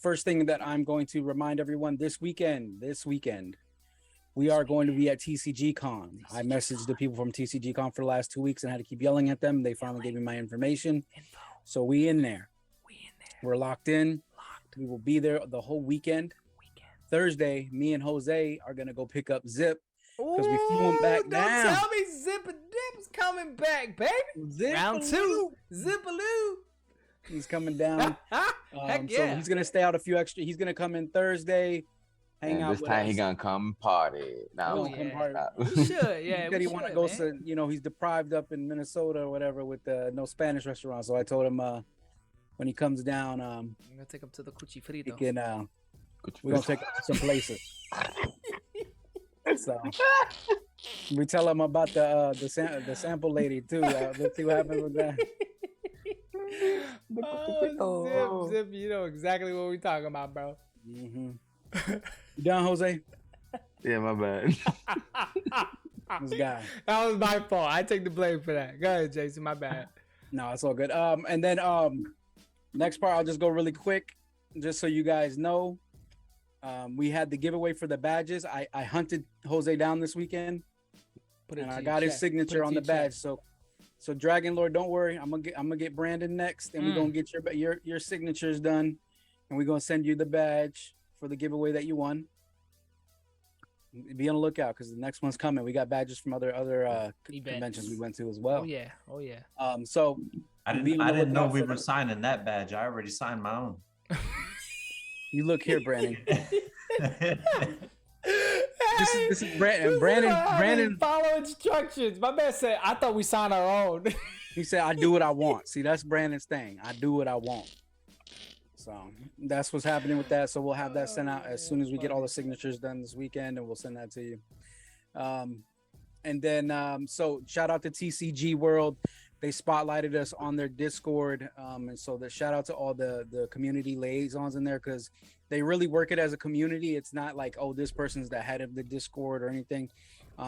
First thing that I'm going to remind everyone, this weekend, we are going to be at TCG Con. I messaged the people from TCG Con for the last 2 weeks and had to keep yelling at them. They finally gave me my information. So we in there. We're locked in. We will be there the whole weekend. Thursday, me and Jose are going to go pick up Zip, because we flew him back down. Don't tell me Zip and Dip's coming back, baby. Round two. Zipaloo. He's coming down. Heck So yeah. he's going to stay out a few extra. He's going to come in Thursday, hang And out this with time us. he gonna come party. Now, Oh, come hard. We should, yeah. He said he want to go to, he's deprived up in Minnesota or whatever with no Spanish restaurant. So I told him when he comes down, I'm gonna take him to the Cuchi he Frito. can, we're going to take him to some places. So we tell him about the sample lady too. Let's see what happens with that. Oh, Zip, you know exactly what we're talking about, bro. You done, Jose? yeah, my bad. This guy. That was my fault. I take the blame for that. Go ahead, Jason. My bad. No, it's all good. And then next part, I'll just go really quick, just so you guys know. We had the giveaway for the badges. I hunted Jose down this weekend, and I got his signature on the badge. So Dragon Lord, don't worry. I'm gonna get Brandon next, and we're gonna get your signatures done, and we're gonna send you the badge for the giveaway that you won. Be on the lookout, because the next one's coming. We got badges from other conventions we went to as well. Oh yeah. So I didn't know we were signing that badge. I already signed my own. you look here, Brandon. This is Brandon. Brandon follow instructions. My man said, I thought we signed our own. He said, I do what I want. See, that's Brandon's thing. I do what I want. So that's what's happening with that. So we'll have that sent out as soon as we get all the signatures done this weekend, and we'll send that to you. And then, so shout out to TCG World. They spotlighted us on their Discord. And so the shout out to all the community liaisons in there, because they really work it as a community. It's not like, oh, this person's the head of the Discord or anything.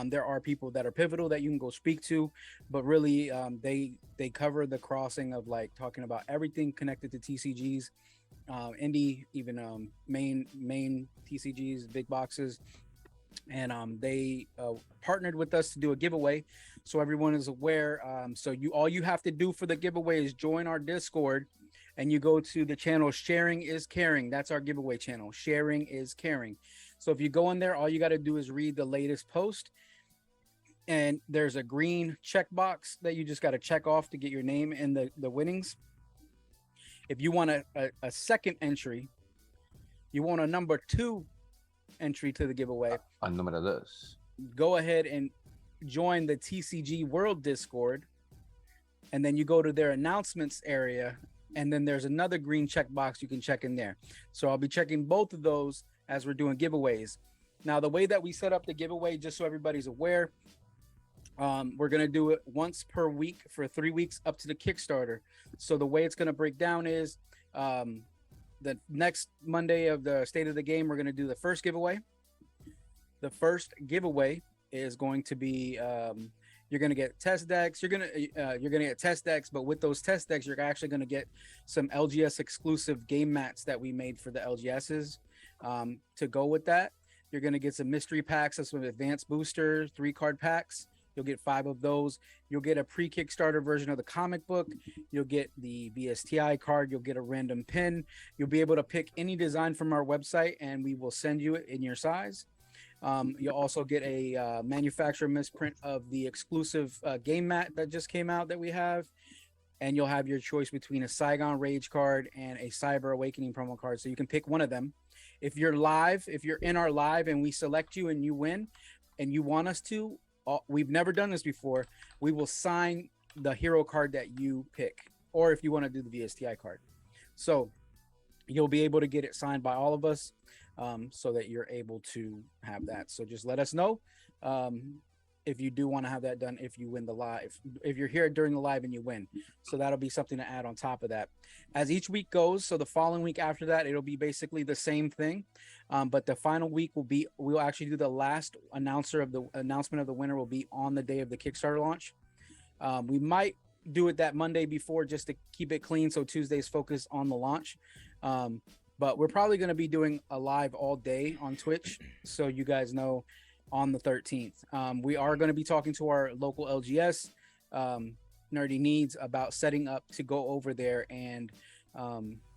There are people that are pivotal that you can go speak to, but really they cover the crossing of like talking about everything connected to TCGs, indie, even main TCGs, big boxes. And they partnered with us to do a giveaway, so everyone is aware. So all you have to do for the giveaway is join our Discord, and you go to the channel Sharing is Caring. That's our giveaway channel, Sharing is Caring. So if you go in there, all you got to do is read the latest post, and there's a green checkbox that you just got to check off to get your name in the winnings. If you want a second entry, you want a number 2 entry to the giveaway, Número 2. go ahead and join the TCG World Discord, and then you go to their announcements area, and then there's another green checkbox you can check in there. So I'll be checking both of those as we're doing giveaways. Now, the way that we set up the giveaway, just so everybody's aware, we're going to do it once per week for 3 weeks up to the Kickstarter. So the way it's going to break down is the next Monday of the State of the Game, we're going to do the first giveaway. The first giveaway is going to be you're going to get test decks. You're going to get test decks, but with those test decks, you're actually going to get some LGS exclusive game mats that we made for the LGSs to go with that. You're going to get some mystery packs of some advanced boosters, 3-card packs. You'll get 5 of those. You'll get a pre-Kickstarter version of the comic book. You'll get the VSTI card. You'll get a random pin. You'll be able to pick any design from our website, and we will send you it in your size. You'll also get a manufacturer misprint of the exclusive game mat that just came out that we have. And you'll have your choice between a Saigon Rage card and a Cyber Awakening promo card. So you can pick one of them. If you're in our live and we select you and you win and you want us to, we've never done this before, we will sign the hero card that you pick, or if you want to do the VSTI card. So you'll be able to get it signed by all of us, so that you're able to have that. So just let us know if you do want to have that done, if you win the live, if you're here during the live and you win. So that'll be something to add on top of that as each week goes. So the following week after that, it'll be basically the same thing, but the final week we'll actually do the last announcement of the winner will be on the day of the Kickstarter launch. We might do it that Monday before, just to keep it clean, so Tuesday's focus on the launch. But we're probably going to be doing a live all day on Twitch, so you guys know, on the 13th. We are going to be talking to our local LGS Nerdy Needs about setting up to go over there and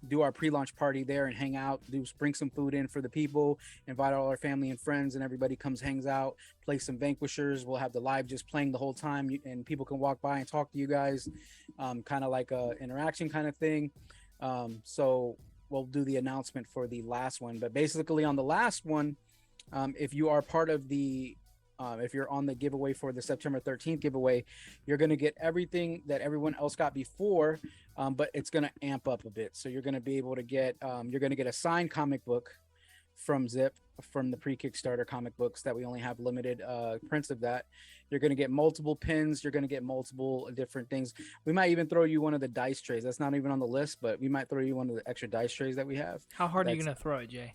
do our pre-launch party there and hang out, bring some food in for the people, invite all our family and friends, and everybody comes, hangs out, play some Vanquishers. We'll have the live just playing the whole time, and people can walk by and talk to you guys, kind of like a interaction kind of thing. So we'll do the announcement for the last one, but basically on the last one, if you are part of the if you're on the giveaway for the September 13th giveaway, you're going to get everything that everyone else got before, but it's going to amp up a bit. So you're going to be able to get a signed comic book from Zip, from the pre-Kickstarter comic books that we only have limited prints of that. You're going to get multiple pins. You're going to get multiple different things. We might even throw you one of the dice trays. That's not even on the list, but we might throw you one of the extra dice trays that we have. How hard are you going to throw it, Jay?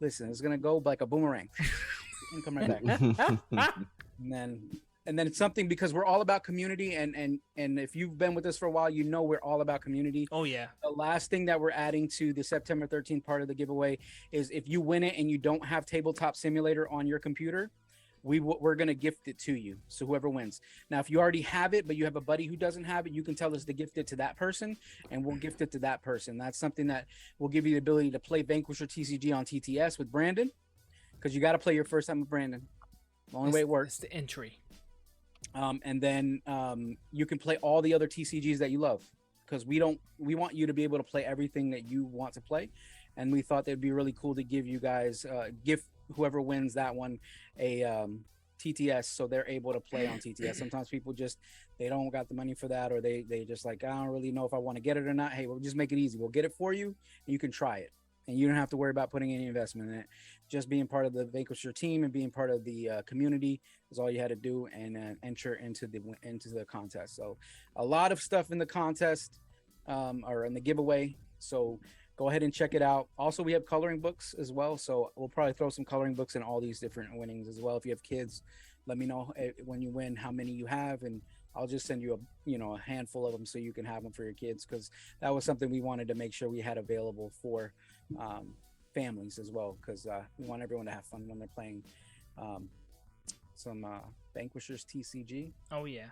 Listen, it's going to go like a boomerang and come right back. and then it's something, because we're all about community, and if you've been with us for a while, you know we're all about community. Oh yeah. The last thing that we're adding to the September 13th part of the giveaway is, if you win it and you don't have Tabletop Simulator on your computer, we're going to gift it to you. So whoever wins. Now, if you already have it, but you have a buddy who doesn't have it, you can tell us to gift it to that person, and we'll gift it to that person. That's something that will give you the ability to play Vanquisher TCG on TTS with Brandon, because you got to play your first time with Brandon. The only way it works. It's the entry. And then you can play all the other TCGs that you love, because we want you to be able to play everything that you want to play. And we thought that'd be really cool to give you guys, gift whoever wins that one a TTS, so they're able to play on TTS. Sometimes people they don't got the money for that, or they just like, I don't really know if I want to get it or not. Hey, we'll just make it easy. We'll get it for you, and you can try it. And you don't have to worry about putting any investment in it. Just being part of the Vanquisher team and being part of the community is all you had to do, and enter into the contest. So a lot of stuff in the contest, or in the giveaway. So go ahead and check it out. Also, we have coloring books as well, so we'll probably throw some coloring books in all these different winnings as well. If you have kids, let me know when you win how many you have, and I'll just send you a handful of them so you can have them for your kids, because that was something we wanted to make sure we had available for families as well, because we want everyone to have fun when they're playing some Vanquishers TCG. Oh yeah.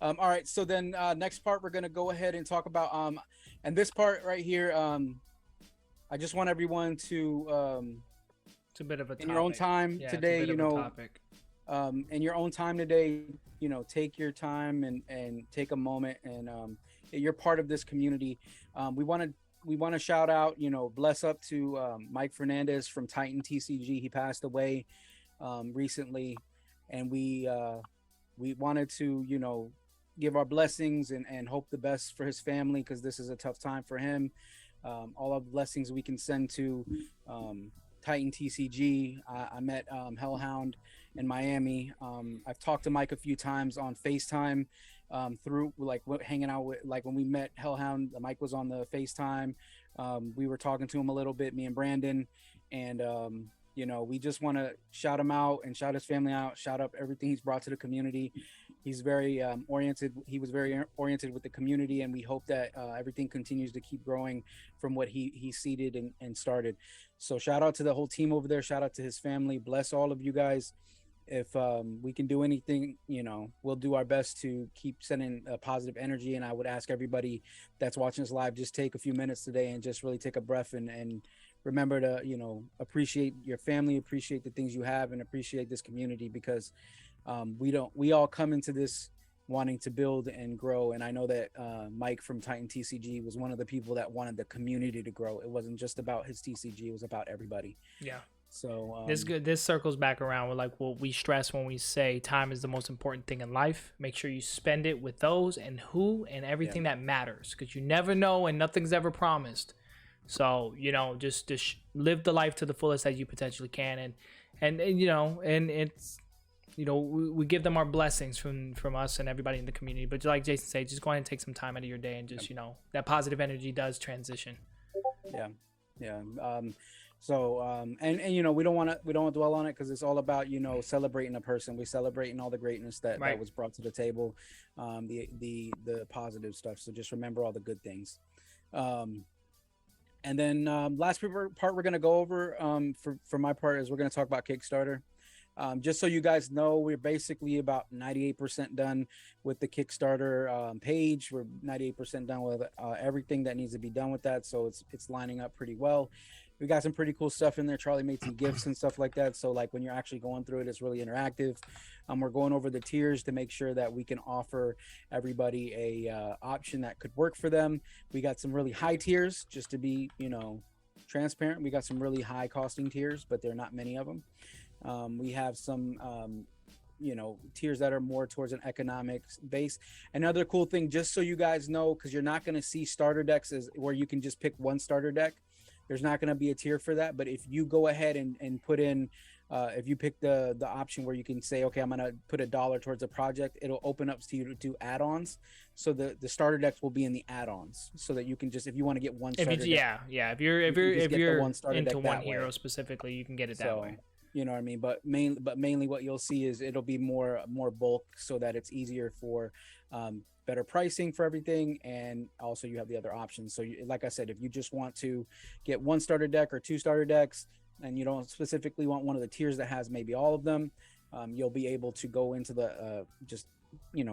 All right, so then next part we're gonna go ahead and talk about and this part right here, I just want everyone to It's a bit of a topic. in your own time today, in your own time today, take your time and take a moment, and you're part of this community. We want to shout out, bless up to Mike Fernandez from Titan TCG. He passed away recently, and we wanted to give our blessings and hope the best for his family, because this is a tough time for him. All of the blessings we can send to Titan TCG. I met Hellhound in Miami. I've talked to Mike a few times on FaceTime through hanging out with, when we met Hellhound, Mike was on the FaceTime. We were talking to him a little bit, me and Brandon, and we just want to shout him out and shout his family out, shout up everything he's brought to the community. He's very oriented. He was very oriented with the community, and we hope that everything continues to keep growing from what he seeded and started. So shout out to the whole team over there. Shout out to his family. Bless all of you guys. If we can do anything, we'll do our best to keep sending positive energy. And I would ask everybody that's watching this live, just take a few minutes today and just really take a breath and remember to, appreciate your family, appreciate the things you have, and appreciate this community, because we all come into this wanting to build and grow. And I know that Mike from Titan TCG was one of the people that wanted the community to grow. It wasn't just about his TCG, it was about everybody. Yeah. So this circles back around with what we stress when we say time is the most important thing in life. Make sure you spend it with those and who and everything that matters, because you never know and nothing's ever promised. So just live the life to the fullest that you potentially can, and it's we give them our blessings from us and everybody in the community. But like Jason said, just go ahead and take some time out of your day and just that positive energy does transition. So we don't want to dwell on it, because it's all about celebrating a person. We're celebrating all the greatness that was brought to the table, the positive stuff. So just remember all the good things. And then last part we're gonna go over for my part is we're gonna talk about Kickstarter. Just so you guys know, we're basically about 98% done with the Kickstarter page. We're 98% done with everything that needs to be done with that. So it's lining up pretty well. We got some pretty cool stuff in there. Charlie made some gifts and stuff like that. So when you're actually going through it, it's really interactive. We're going over the tiers to make sure that we can offer everybody a option that could work for them. We got some really high tiers, just to be, transparent. We got some really high costing tiers, but there are not many of them. We have some, tiers that are more towards an economic base. Another cool thing, just so you guys know, because you're not going to see starter decks where you can just pick one starter deck. There's not going to be a tier for that. But if you go ahead and put in, if you pick the option where you can say, okay, I'm going to put $1 towards a project, it'll open up to you to do add-ons. So the starter decks will be in the add-ons, so that you can just, if you want to get one starter deck, if you're into one hero specifically, you can get it that way. You know what I mean? But mainly what you'll see is it'll be more bulk, so that it's easier for better pricing for everything, and also you have the other options. So like I said, if you just want to get one starter deck or two starter decks, and you don't specifically want one of the tiers that has maybe all of them, you'll be able to go into the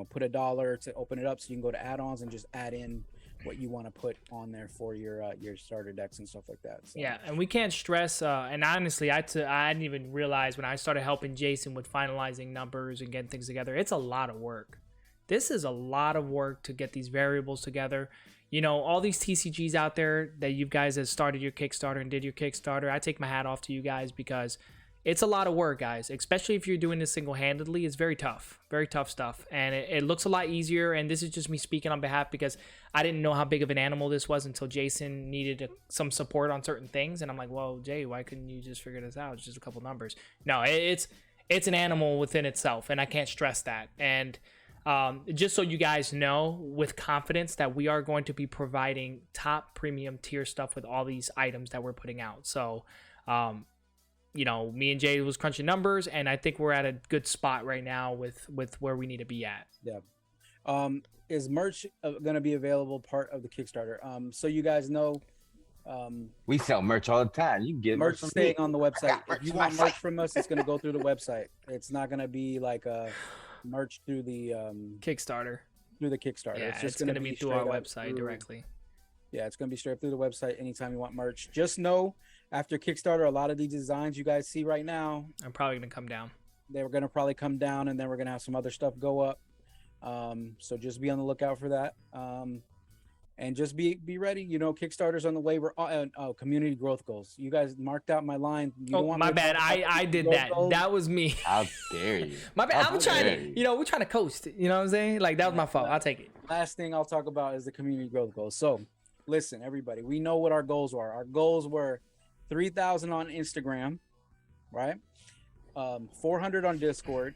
put $1 to open it up, so you can go to add-ons and just add in what you want to put on there for your starter decks and stuff like that. So. Yeah, and we can't stress, and honestly, I didn't even realize when I started helping Jason with finalizing numbers and getting things together, it's a lot of work. This is a lot of work to get these variables together. All these TCGs out there that you guys have started your Kickstarter and did your Kickstarter, I take my hat off to you guys, because it's a lot of work, guys, especially if you're doing this single-handedly. It's very tough stuff, and it looks a lot easier. And this is just me speaking on behalf, because I didn't know how big of an animal this was until Jason needed some support on certain things, and I'm like, well, Jay, why couldn't you just figure this out? It's just a couple numbers. No, it's an animal within itself, and I can't stress that. And Just so you guys know with confidence that we are going to be providing top premium tier stuff with all these items that we're putting out. So, you know, me and Jay was crunching numbers, and I think we're at a good spot right now with where we need to be at. Yeah. Is merch going to be available part of the Kickstarter? So you guys know, We sell merch all the time. You can get merch from staying me. on the website. merch If you on my want merch site. from us, it's going to go through the website. It's not going to be like a merch through the Kickstarter. Kickstarter. Yeah, it's just going to be through our straight up website through- directly. Yeah, it's going to be straight up through the website anytime you want merch. Just know, after Kickstarter, a lot of these designs you guys see right now, I'm probably going to come down. they're going to probably come down, and then we're going to have some other stuff go up. So just be on the lookout for that. And just be ready. You know, Kickstarter's on the way. We're community growth goals. You guys marked out my line. You don't Oh, want my me to bad. talk about I did growth that. goals? That was me. How dare you? My bad. How I'm trying dare to, you. you know, we're trying to coast. You know what I'm saying? Like, that was my fault. I'll take it. Last thing I'll talk about is the community growth goals. So, listen, everybody, we know what our goals were. Our goals were 3,000 on Instagram, right? 400 on Discord,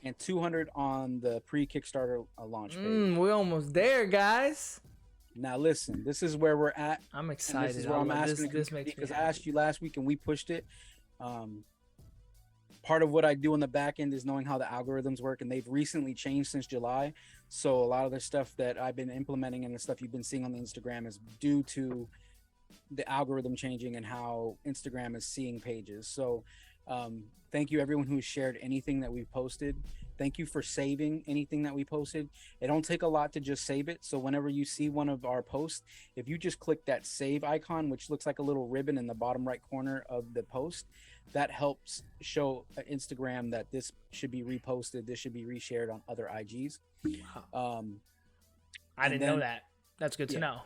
and 200 on the pre-Kickstarter launch page. We're almost there, guys. Now, listen, this is where we're at. I'm And excited. this is where I'm asking this makes me because I happy. asked you last week and we pushed it. Part of what I do on the back end is knowing how the algorithms work, and they've recently changed since July. So a lot of the stuff that I've been implementing and the stuff you've been seeing on the Instagram is due to the algorithm changing and how Instagram is seeing pages. So thank you everyone who shared anything that we posted. Thank you for saving anything that we posted. It don't take a lot to just save it. So whenever you see one of our posts, if you just click that save icon, which looks like a little ribbon in the bottom right corner of the post, that helps show Instagram that this should be reposted. This should be reshared on other IGs. I didn't know that. That's good to yeah. know.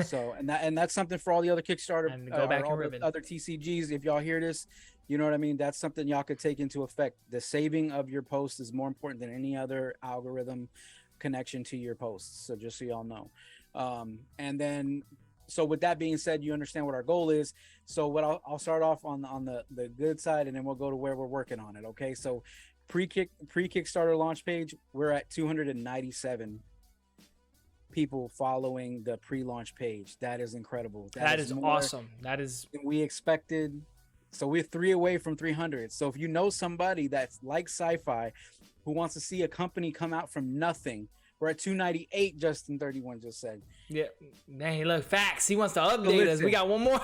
So and that's something for all the other Kickstarter And go back all and the ribbon. other TCGs. If y'all hear this, you know what I mean. That's something y'all could take into effect. The saving of your post is more important than any other algorithm connection to your posts. So just so y'all know. And then, so with that being said, you understand what our goal is. So what I'll start off on the good side, and then we'll go to where we're working on it. Okay, so pre-Kickstarter launch page, we're at 297 people following the pre-launch page. That is incredible. That is more awesome. That is than we expected. So we're 3 away from 300. So if you know somebody that's like sci-fi who wants to see a company come out from nothing, we're at 298. Justin 31 just said. yeah. Hey, look, facts. He wants to update us. We got one more.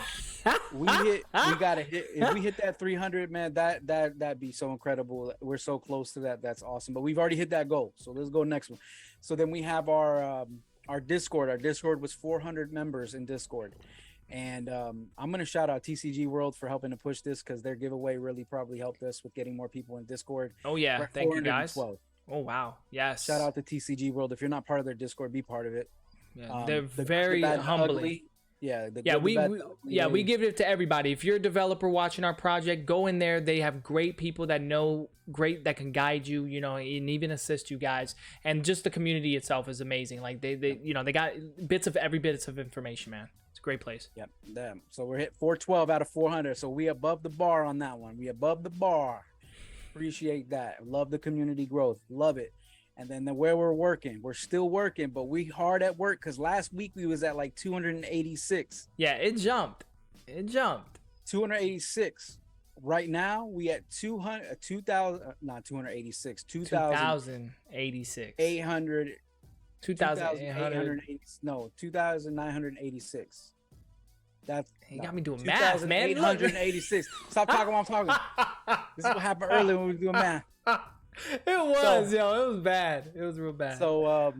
We gotta hit. If we hit that 300, man, that'd be so incredible. We're so close to that. That's awesome. But we've already hit that goal. So let's go next one. So then we have our Discord. Our Discord was 400 members in Discord. And I'm going to shout out TCG World for helping to push this because their giveaway really probably helped us with getting more people in Discord. Oh, We're yeah. at Thank you, guys. 412. Oh, wow. Yes. Shout out to TCG World. If you're not part of their Discord, be part of it. Yeah, they're The good, the very bad, the humbling. ugly. Yeah. The Yeah, good, the bad, we the ugly, we give it to everybody. If you're a developer watching our project, go in there. They have great people that can guide you, you know, and even assist you guys. And just the community itself is amazing. Like they you know, they got every bit of information, man. It's a great place. Yep. Damn. So we're hit 412 out of 400. So we above the bar on that one. We above the bar. Appreciate that. Love the community growth. Love it. And then where we're working, we're still working, but we hard at work because last week we was at like 286. Yeah, it jumped. 286. Right now we at 2,000, not 286, 2086. 800. 2,800. No, 2,986. That's You got me doing math, man. Look. 886. Stop talking while I'm talking. This is what happened earlier when we were doing math. It was, yo. It was bad. It was real bad. So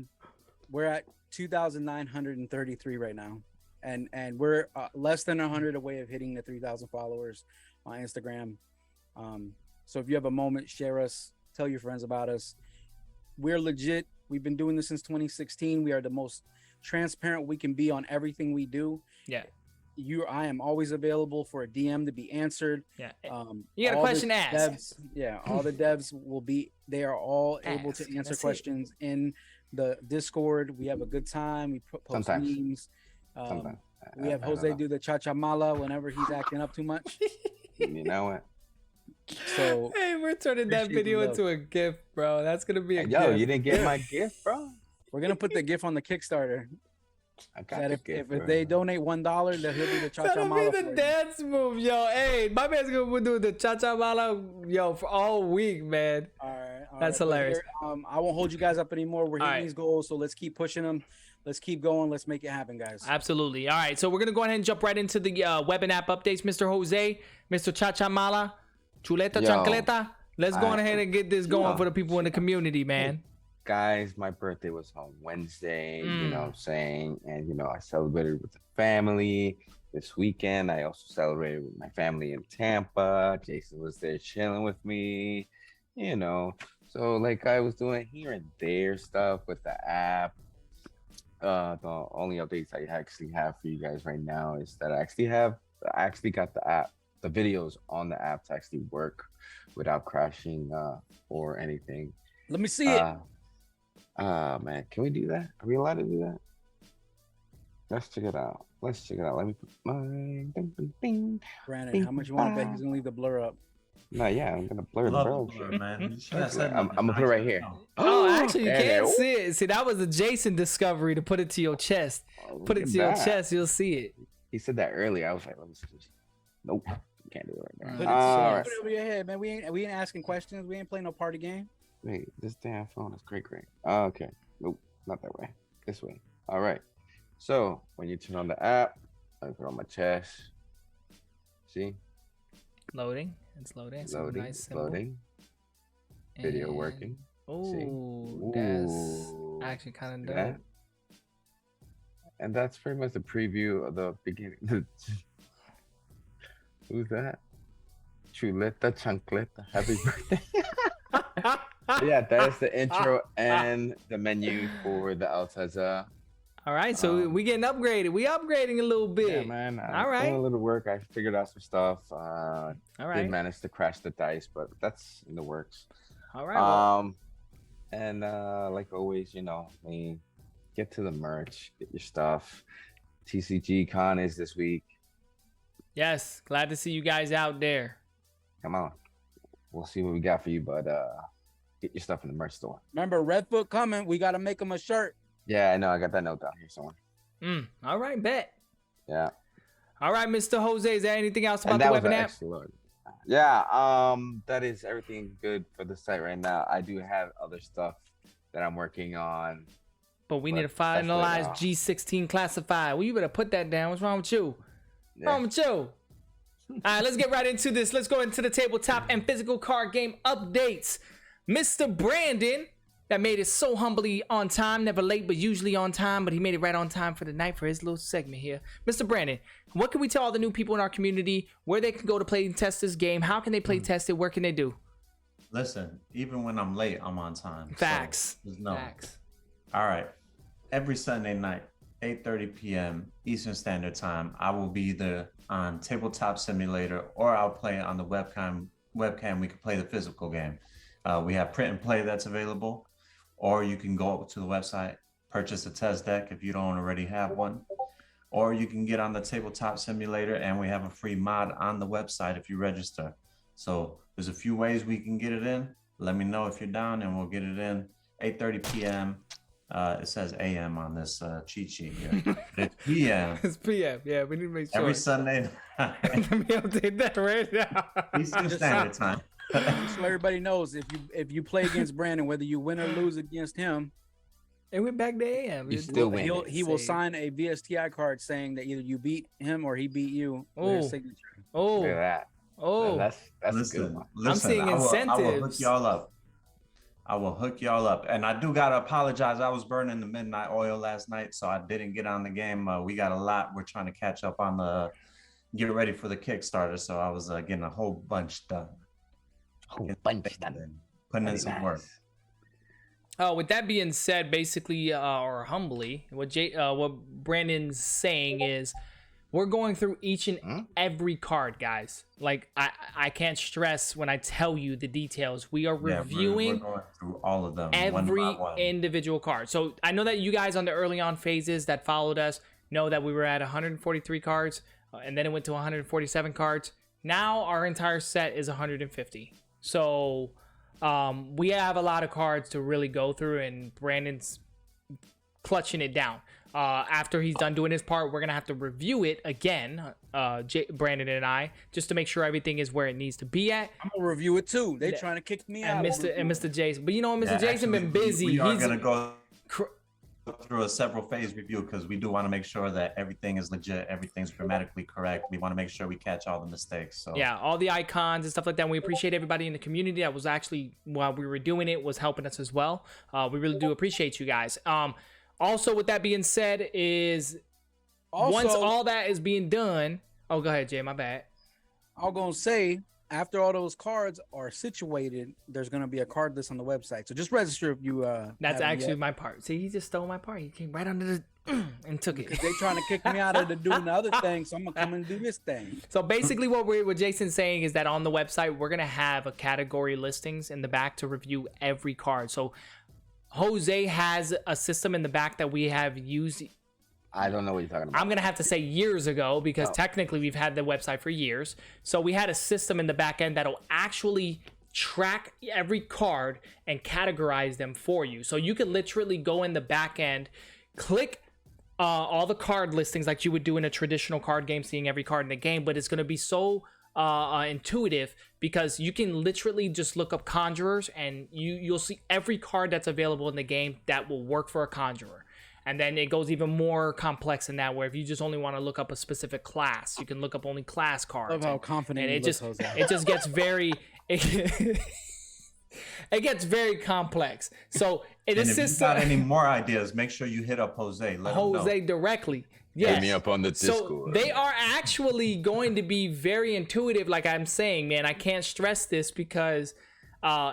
we're at 2,933 right now, and we're less than 100 away of hitting the 3,000 followers on Instagram. So if you have a moment, share us, tell your friends about us. We're legit. We've been doing this since 2016. We are the most transparent we can be on everything we do. Yeah. I am always available for a DM to be answered. Yeah. You got a all question, the ask. devs, yeah, all the devs will be. They are all able Ask, to answer that's it. questions in the Discord. We have a good time. We post Sometimes. memes. Sometimes. We have I don't Jose know. do the cha-cha mala whenever he's acting up too much. You know what? So Hey, we're turning that appreciate the video love. into a GIF, bro. That's gonna be a Yo, GIF. you didn't get my gift, bro. we're gonna put the GIF on the Kickstarter. I got That the if, gift, if bro. they donate $1, that he'll do the cha cha That'll mala. be the dance move, yo. Hey, my man's gonna do the cha-cha mala, yo, for all week, man. All right, That's but hilarious. I won't hold you guys up anymore. We're hitting All right. these goals, so let's keep pushing them. Let's keep going. Let's make it happen, guys. Absolutely. All right, so we're gonna go ahead and jump right into the web and app updates, Mr. Jose, Mr. Cha-cha mala, chuleta Yo, chancleta. Let's go on ahead and get this going Yo. for the people in the community, man. Guys, my birthday was on Wednesday, you know what I'm saying? And, you know, I celebrated with the family this weekend. I also celebrated with my family in Tampa. Jason was there chilling with me, you know. So, like, I was doing here and there stuff with the app. The only updates I actually have for you guys right now is that I actually got the app, the videos on the app to actually work without crashing or anything. Let me see it. Man, can we do that? Are we allowed to do that? Let's check it out. Let me put my Brandon, how much you want to bet he's gonna leave the blur up? No, yeah, I'm gonna blur the Love bro. the blur, man. You should have said I'm nothing. gonna put it right here. Oh, actually, you There, can't there. see it. See, that was a Jason discovery to put it to your chest. Oh, Put look it at to your that. chest, you'll see it. He said that earlier. I was like, let me see. Nope, you can't do it right Put it, now. All right. put it over your head, man. We ain't asking questions. We ain't playing no party game. Wait, this damn phone is great. Okay. Nope, not that way. This way. All right. So when you turn on the app, I put it on my chest. See? Loading. It's loading. So Loading. nice, simple. Loading. Video And- working. Oh, that's Ooh, actually kind of see dope. that? And that's pretty much the preview of the beginning. Who's that? Chuleta Chancleta. Happy birthday. Yeah, that is the intro and the menu for the Alteza. All right, so we getting upgraded. We upgrading a little bit. Yeah, man. All right. Doing a little work. I figured out some stuff. All Did right. manage to crash the dice, but that's in the works. All right. well, And like always, you know, we get to the merch, get your stuff. TCG Con is this week. yes, glad to see you guys out there. Come on. We'll see what we got for you, but get your stuff in the merch store. Remember, Redfoot coming. We gotta make him a shirt. Yeah, I know. I got that note down here somewhere. All right, bet. Yeah. All right, Mr. Jose, is there anything else about And the that was web an and app? extra load. Yeah, that is everything good for the site right now. I do have other stuff that I'm working on. But we need to But that's later finalize on. G16 classified. Well, you better put that down. What's wrong with you? What's wrong with you? All right, let's get right into this. Let's go into the tabletop and physical card game updates. Mr. Brandon, that made it so humbly on time, never late, but usually on time, but he made it right on time for the night for his little segment here. Mr. Brandon, what can we tell all the new people in our community where they can go to play and test this game? How can they play test it? Where can they do? Listen, even when I'm late, I'm on time. so Facts. there's no. Facts. All right. Every Sunday night, 8:30 p.m. Eastern Standard Time, I will be either on Tabletop Simulator or I'll play on the webcam. We can play the physical game. We have print and play that's available, or you can go to the website, purchase a test deck if you don't already have one, or you can get on the Tabletop Simulator and we have a free mod on the website if you register. So there's a few ways we can get it in. Let me know if you're down and we'll get it in. 8:30 p.m. It says AM on this cheat sheet here. It's PM It's PM. Yeah, we need to make sure. every Sunday night, Let me update that right now. Eastern Standard Time. Just so everybody knows, if you play against Brandon, whether you win or lose against him, It went back to AM. You It- still win. he will Say- sign a VSTI card saying that either you beat him or he beat you. With his Oh. signature. Look Oh, at that. oh. That's a good Listen, one. listen. seeing I will hook incentives. y'all up. I will hook y'all up. And I do gotta apologize. I was burning the midnight oil last night, so I didn't get on the game. We got a lot. We're trying to catch up on get ready for the Kickstarter. So I was getting a whole bunch done. Putting in some work. With that being said, basically, or humbly, what Brandon's saying is, we're going through each and every card, guys. Like I can't stress when I tell you the details. We are Yeah, reviewing we're going through all of them every one by one. individual card. So I know that you guys on the early on phases that followed us know that we were at 143 cards, and then it went to 147 cards. Now our entire set is 150. So we have a lot of cards to really go through, and Brandon's clutching it down. After he's done doing his part, we're gonna have to review it again, Brandon and I, just to make sure everything is where it needs to be at. I'm gonna review it too. They trying to kick me out. Mr. Jason, but you know, Mr. Jason actually, been busy. We are He's gonna go through a several phase review because we do want to make sure that everything is legit, everything's grammatically correct. We want to make sure we catch all the mistakes. So yeah, all the icons and stuff like that. And we appreciate everybody in the community that was actually, while we were doing it, was helping us as well. We really do appreciate you guys. Also, with that being said, is once all that is being done, oh, go ahead, Jay. My bad. I was gonna say, after all those cards are situated, there's gonna be a card list on the website. So just register if you. That's haven't actually yet. my part. See, he just stole my part. He came right under the and took it. Because they trying to kick me out of doing the other thing, so I'm gonna come and do this thing. So basically, what Jason's saying is that on the website, we're gonna have a category listings in the back to review every card. So Jose has a system in the back that we have used. I don't know what you're talking about. I'm going to have to say years ago, because technically we've had the website for years. So we had a system in the back end that'll actually track every card and categorize them for you. So you can literally go in the back end, click all the card listings like you would do in a traditional card game, seeing every card in the game, but it's going to be so intuitive, because you can literally just look up conjurers and you'll see every card that's available in the game that will work for a conjurer. And then it goes even more complex than that, where if you just only want to look up a specific class, you can look up only class cards. Love how confident and you it look, just Jose. it just gets very it gets very complex. So it and is if you got any more ideas, make sure you hit up Jose. Let him know. Jose directly. Yes. Hit me up on the So Discord. they are actually going to be very intuitive, like I'm saying, man. I can't stress this because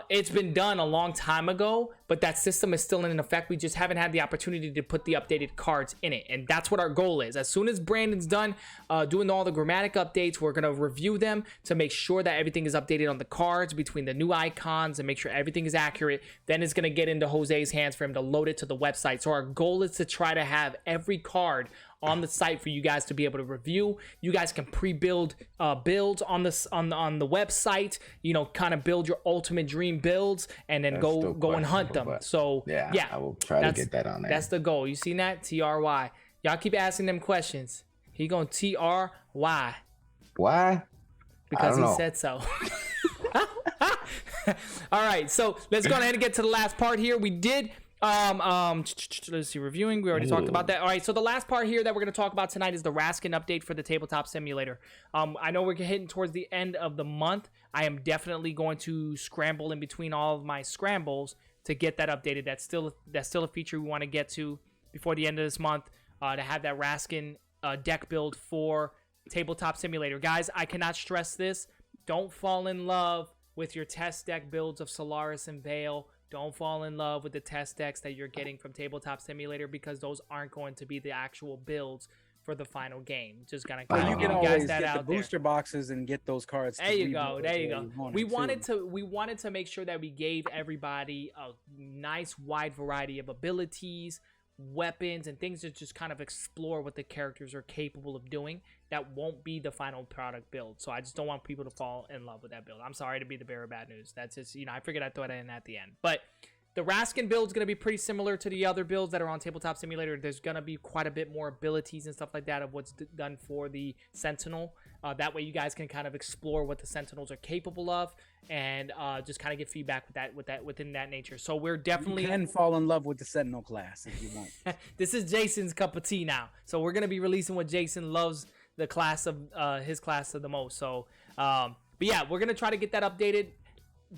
it's been done a long time ago, but that system is still in effect. We just haven't had the opportunity to put the updated cards in it, and that's what our goal is. As soon as Brandon's done doing all the grammatic updates, we're gonna review them to make sure that everything is updated on the cards between the new icons and make sure everything is accurate. Then it's gonna get into Jose's hands for him to load it to the website. So our goal is to try to have every card on the site for you guys to be able to review. You guys can pre-build builds on the website, you know, kind of build your ultimate dream builds, and then That's go still and hunt them. but So yeah, I will try to get that on there. That's the goal. You seen that? TRY. Y'all keep asking them questions. He gonna TRY Why? because he know. said so. All right, so let's go ahead and get to the last part here. We did let's see, reviewing, we already talked about that. All right, so the last part here that we're going to talk about tonight is the Raskin update for the tabletop simulator. I know we're hitting towards the end of the month. I am definitely going to scramble in between all of my scrambles to get that updated. That's still a feature we want to get to before the end of this month, to have that Raskin deck build for tabletop simulator. Guys, I cannot stress this. Don't fall in love with your test deck builds of Solaris and Veil. Don't fall in love with the test decks that you're getting from Tabletop Simulator, because those aren't going to be the actual builds for the final game. Just gonna Well, kind you of can give you guys always that get the out there. booster boxes and get those cards. There you go. There you go. We wanted to. to make sure that we gave everybody a nice wide variety of abilities, weapons, and things to just kind of explore what the characters are capable of doing. That won't be the final product build. So I just don't want people to fall in love with that build. I'm sorry to be the bearer of bad news. That's just, you know, I figured I'd throw it in at the end. But the Raskin build is going to be pretty similar to the other builds that are on Tabletop Simulator. There's going to be quite a bit more abilities and stuff like that of what's done for the Sentinel. That way you guys can kind of explore what the Sentinels are capable of, and just kind of get feedback within that nature. So we're definitely... You can fall in love with the Sentinel class if you want. This is Jason's cup of tea now. So we're going to be releasing what Jason loves, the class of his class of the most. So, but yeah, we're going to try to get that updated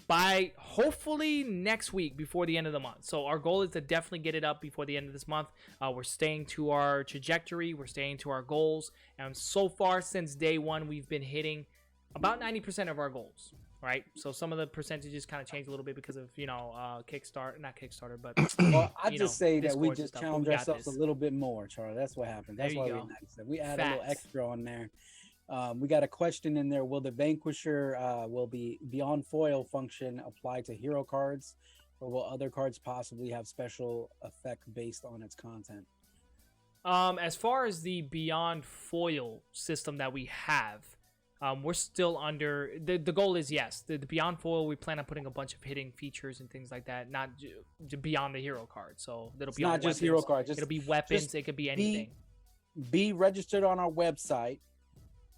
by hopefully next week before the end of the month. So our goal is to definitely get it up before the end of this month. We're staying to our trajectory. We're staying to our goals. And so far since day one, we've been hitting about 90% of our goals, right? So some of the percentages kind of changed a little bit because of, you know, not Kickstarter, but Well, I just say that we Discords and just stuff. challenge We got ourselves this. a little bit more, Charlie. That's what happened. That's There why you we go. we add a little Facts. extra on there. We got a question in there. Will the Vanquisher will be beyond foil function apply to hero cards, or will other cards possibly have special effect based on its content? As far as the beyond foil system that we have, We're still under the goal is yes, the Beyond Foil. We plan on putting a bunch of hidden features and things like that, not beyond the hero card. So it'll be not just hero cards. It'll be weapons. It could be anything. Be registered on our website,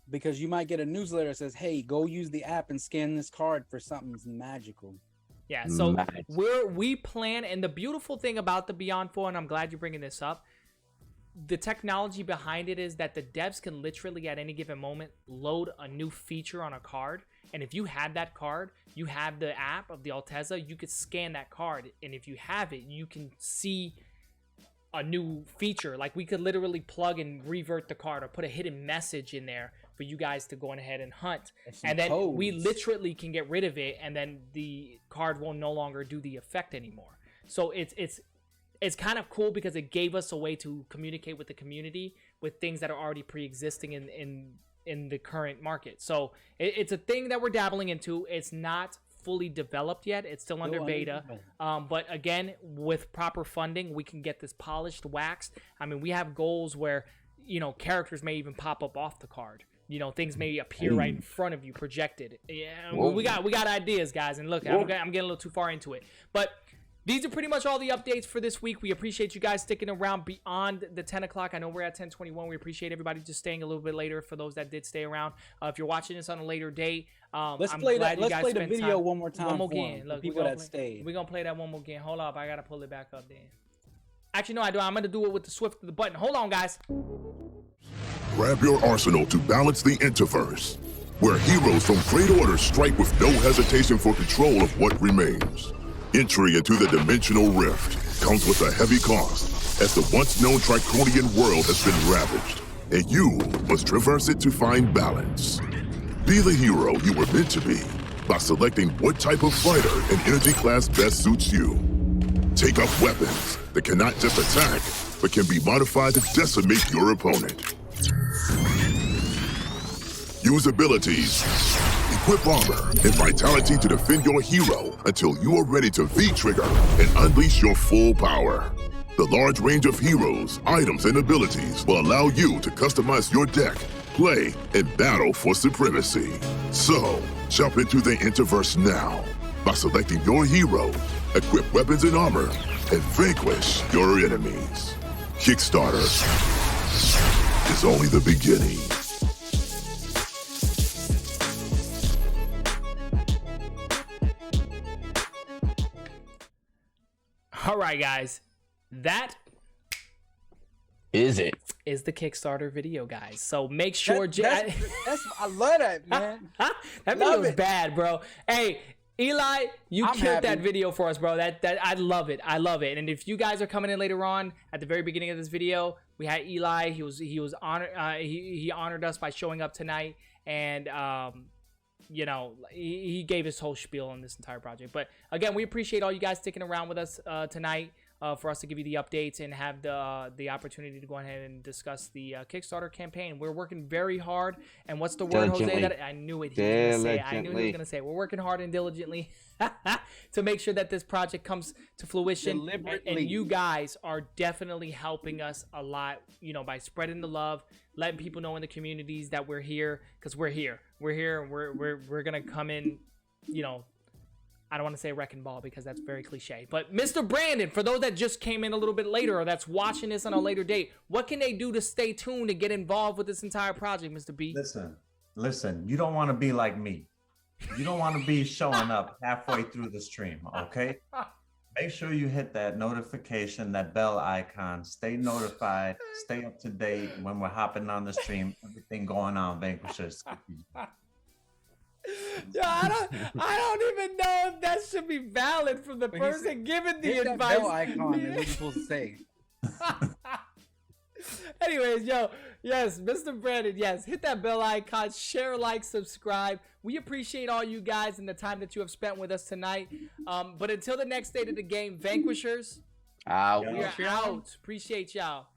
because you might get a newsletter that says, "Hey, go use the app and scan this card for something magical." Yeah. So we plan, and the beautiful thing about the Beyond Foil, and I'm glad you're bringing this up. The technology behind it is that the devs can literally at any given moment load a new feature on a card. And if you had that card, you have the app of the Altezza, you could scan that card. And if you have it, you can see a new feature. Like we could literally plug and revert the card or put a hidden message in there for you guys to go on ahead and hunt. And then we literally can get rid of it, and then the card will no longer do the effect anymore. So it's kind of cool because it gave us a way to communicate with the community with things that are already pre-existing in the current market. So it's a thing that we're dabbling into. It's not fully developed yet. It's still under beta. But again, with proper funding, we can get this polished, waxed. I mean, we have goals where, characters may even pop up off the card. Things may appear right in front of you, projected. Yeah, we got ideas, guys. And look, I'm getting a little too far into it. But these are pretty much all the updates for this week. We appreciate you guys sticking around beyond the 10 o'clock. I know we're at 10:21. We appreciate everybody just staying a little bit later for those that did stay around. If you're watching this on a later date, let's play the video one more time. One more again. Look, people that stayed. We're going to play that one more again. Hold up. I got to pull it back up then. Actually, no, I do. I'm going to do it with the swift of the button. Hold on, guys. Grab your arsenal to balance the Interverse, where heroes from great order strike with no hesitation for control of what remains. Entry into the Dimensional Rift comes with a heavy cost, as the once-known Triconian world has been ravaged, and you must traverse it to find balance. Be the hero you were meant to be by selecting what type of fighter and energy class best suits you. Take up weapons that cannot just attack, but can be modified to decimate your opponent. Use abilities. Equip armor and vitality to defend your hero until you are ready to V-trigger and unleash your full power. The large range of heroes, items, and abilities will allow you to customize your deck, play, and battle for supremacy. So, jump into the Interverse now by selecting your hero, equip weapons and armor, and vanquish your enemies. Kickstarter is only the beginning. All right, guys, that is the Kickstarter video, guys. So make sure I love that, man. that video was bad, bro. Hey, Eli, you killed that video for us, bro. That I love it. And if you guys are coming in later on, at the very beginning of this video, we had Eli. He was honored. He honored us by showing up tonight, and he gave his whole spiel on this entire project. But again, we appreciate all you guys sticking around with us tonight for us to give you the updates and have the opportunity to go ahead and discuss the Kickstarter campaign. We're working very hard. And what's the word, Jose? That I knew it. He was gonna say. I knew he was going to say. We're working hard and diligently to make sure that this project comes to fruition. And you guys are definitely helping us a lot, by spreading the love, letting people know in the communities that we're here, because we're here. And we're going to come in, I don't want to say wrecking ball because that's very cliche. But Mr. Brandon, for those that just came in a little bit later or that's watching this on a later date, what can they do to stay tuned and get involved with this entire project, Mr. B? Listen, you don't want to be like me. You don't want to be showing up halfway through the stream, okay? Make sure you hit that notification, that bell icon. Stay notified. Stay up to date when we're hopping on the stream. Everything going on, Vanquishers. I don't even know if that should be valid from the person giving the advice. Bell icon, and what you're supposed to say. Anyways, yes, Mr. Brandon, yes, hit that bell icon, share, like, subscribe. We appreciate all you guys and the time that you have spent with us tonight. But until the next date of the game, Vanquishers, out. We are out. Appreciate y'all.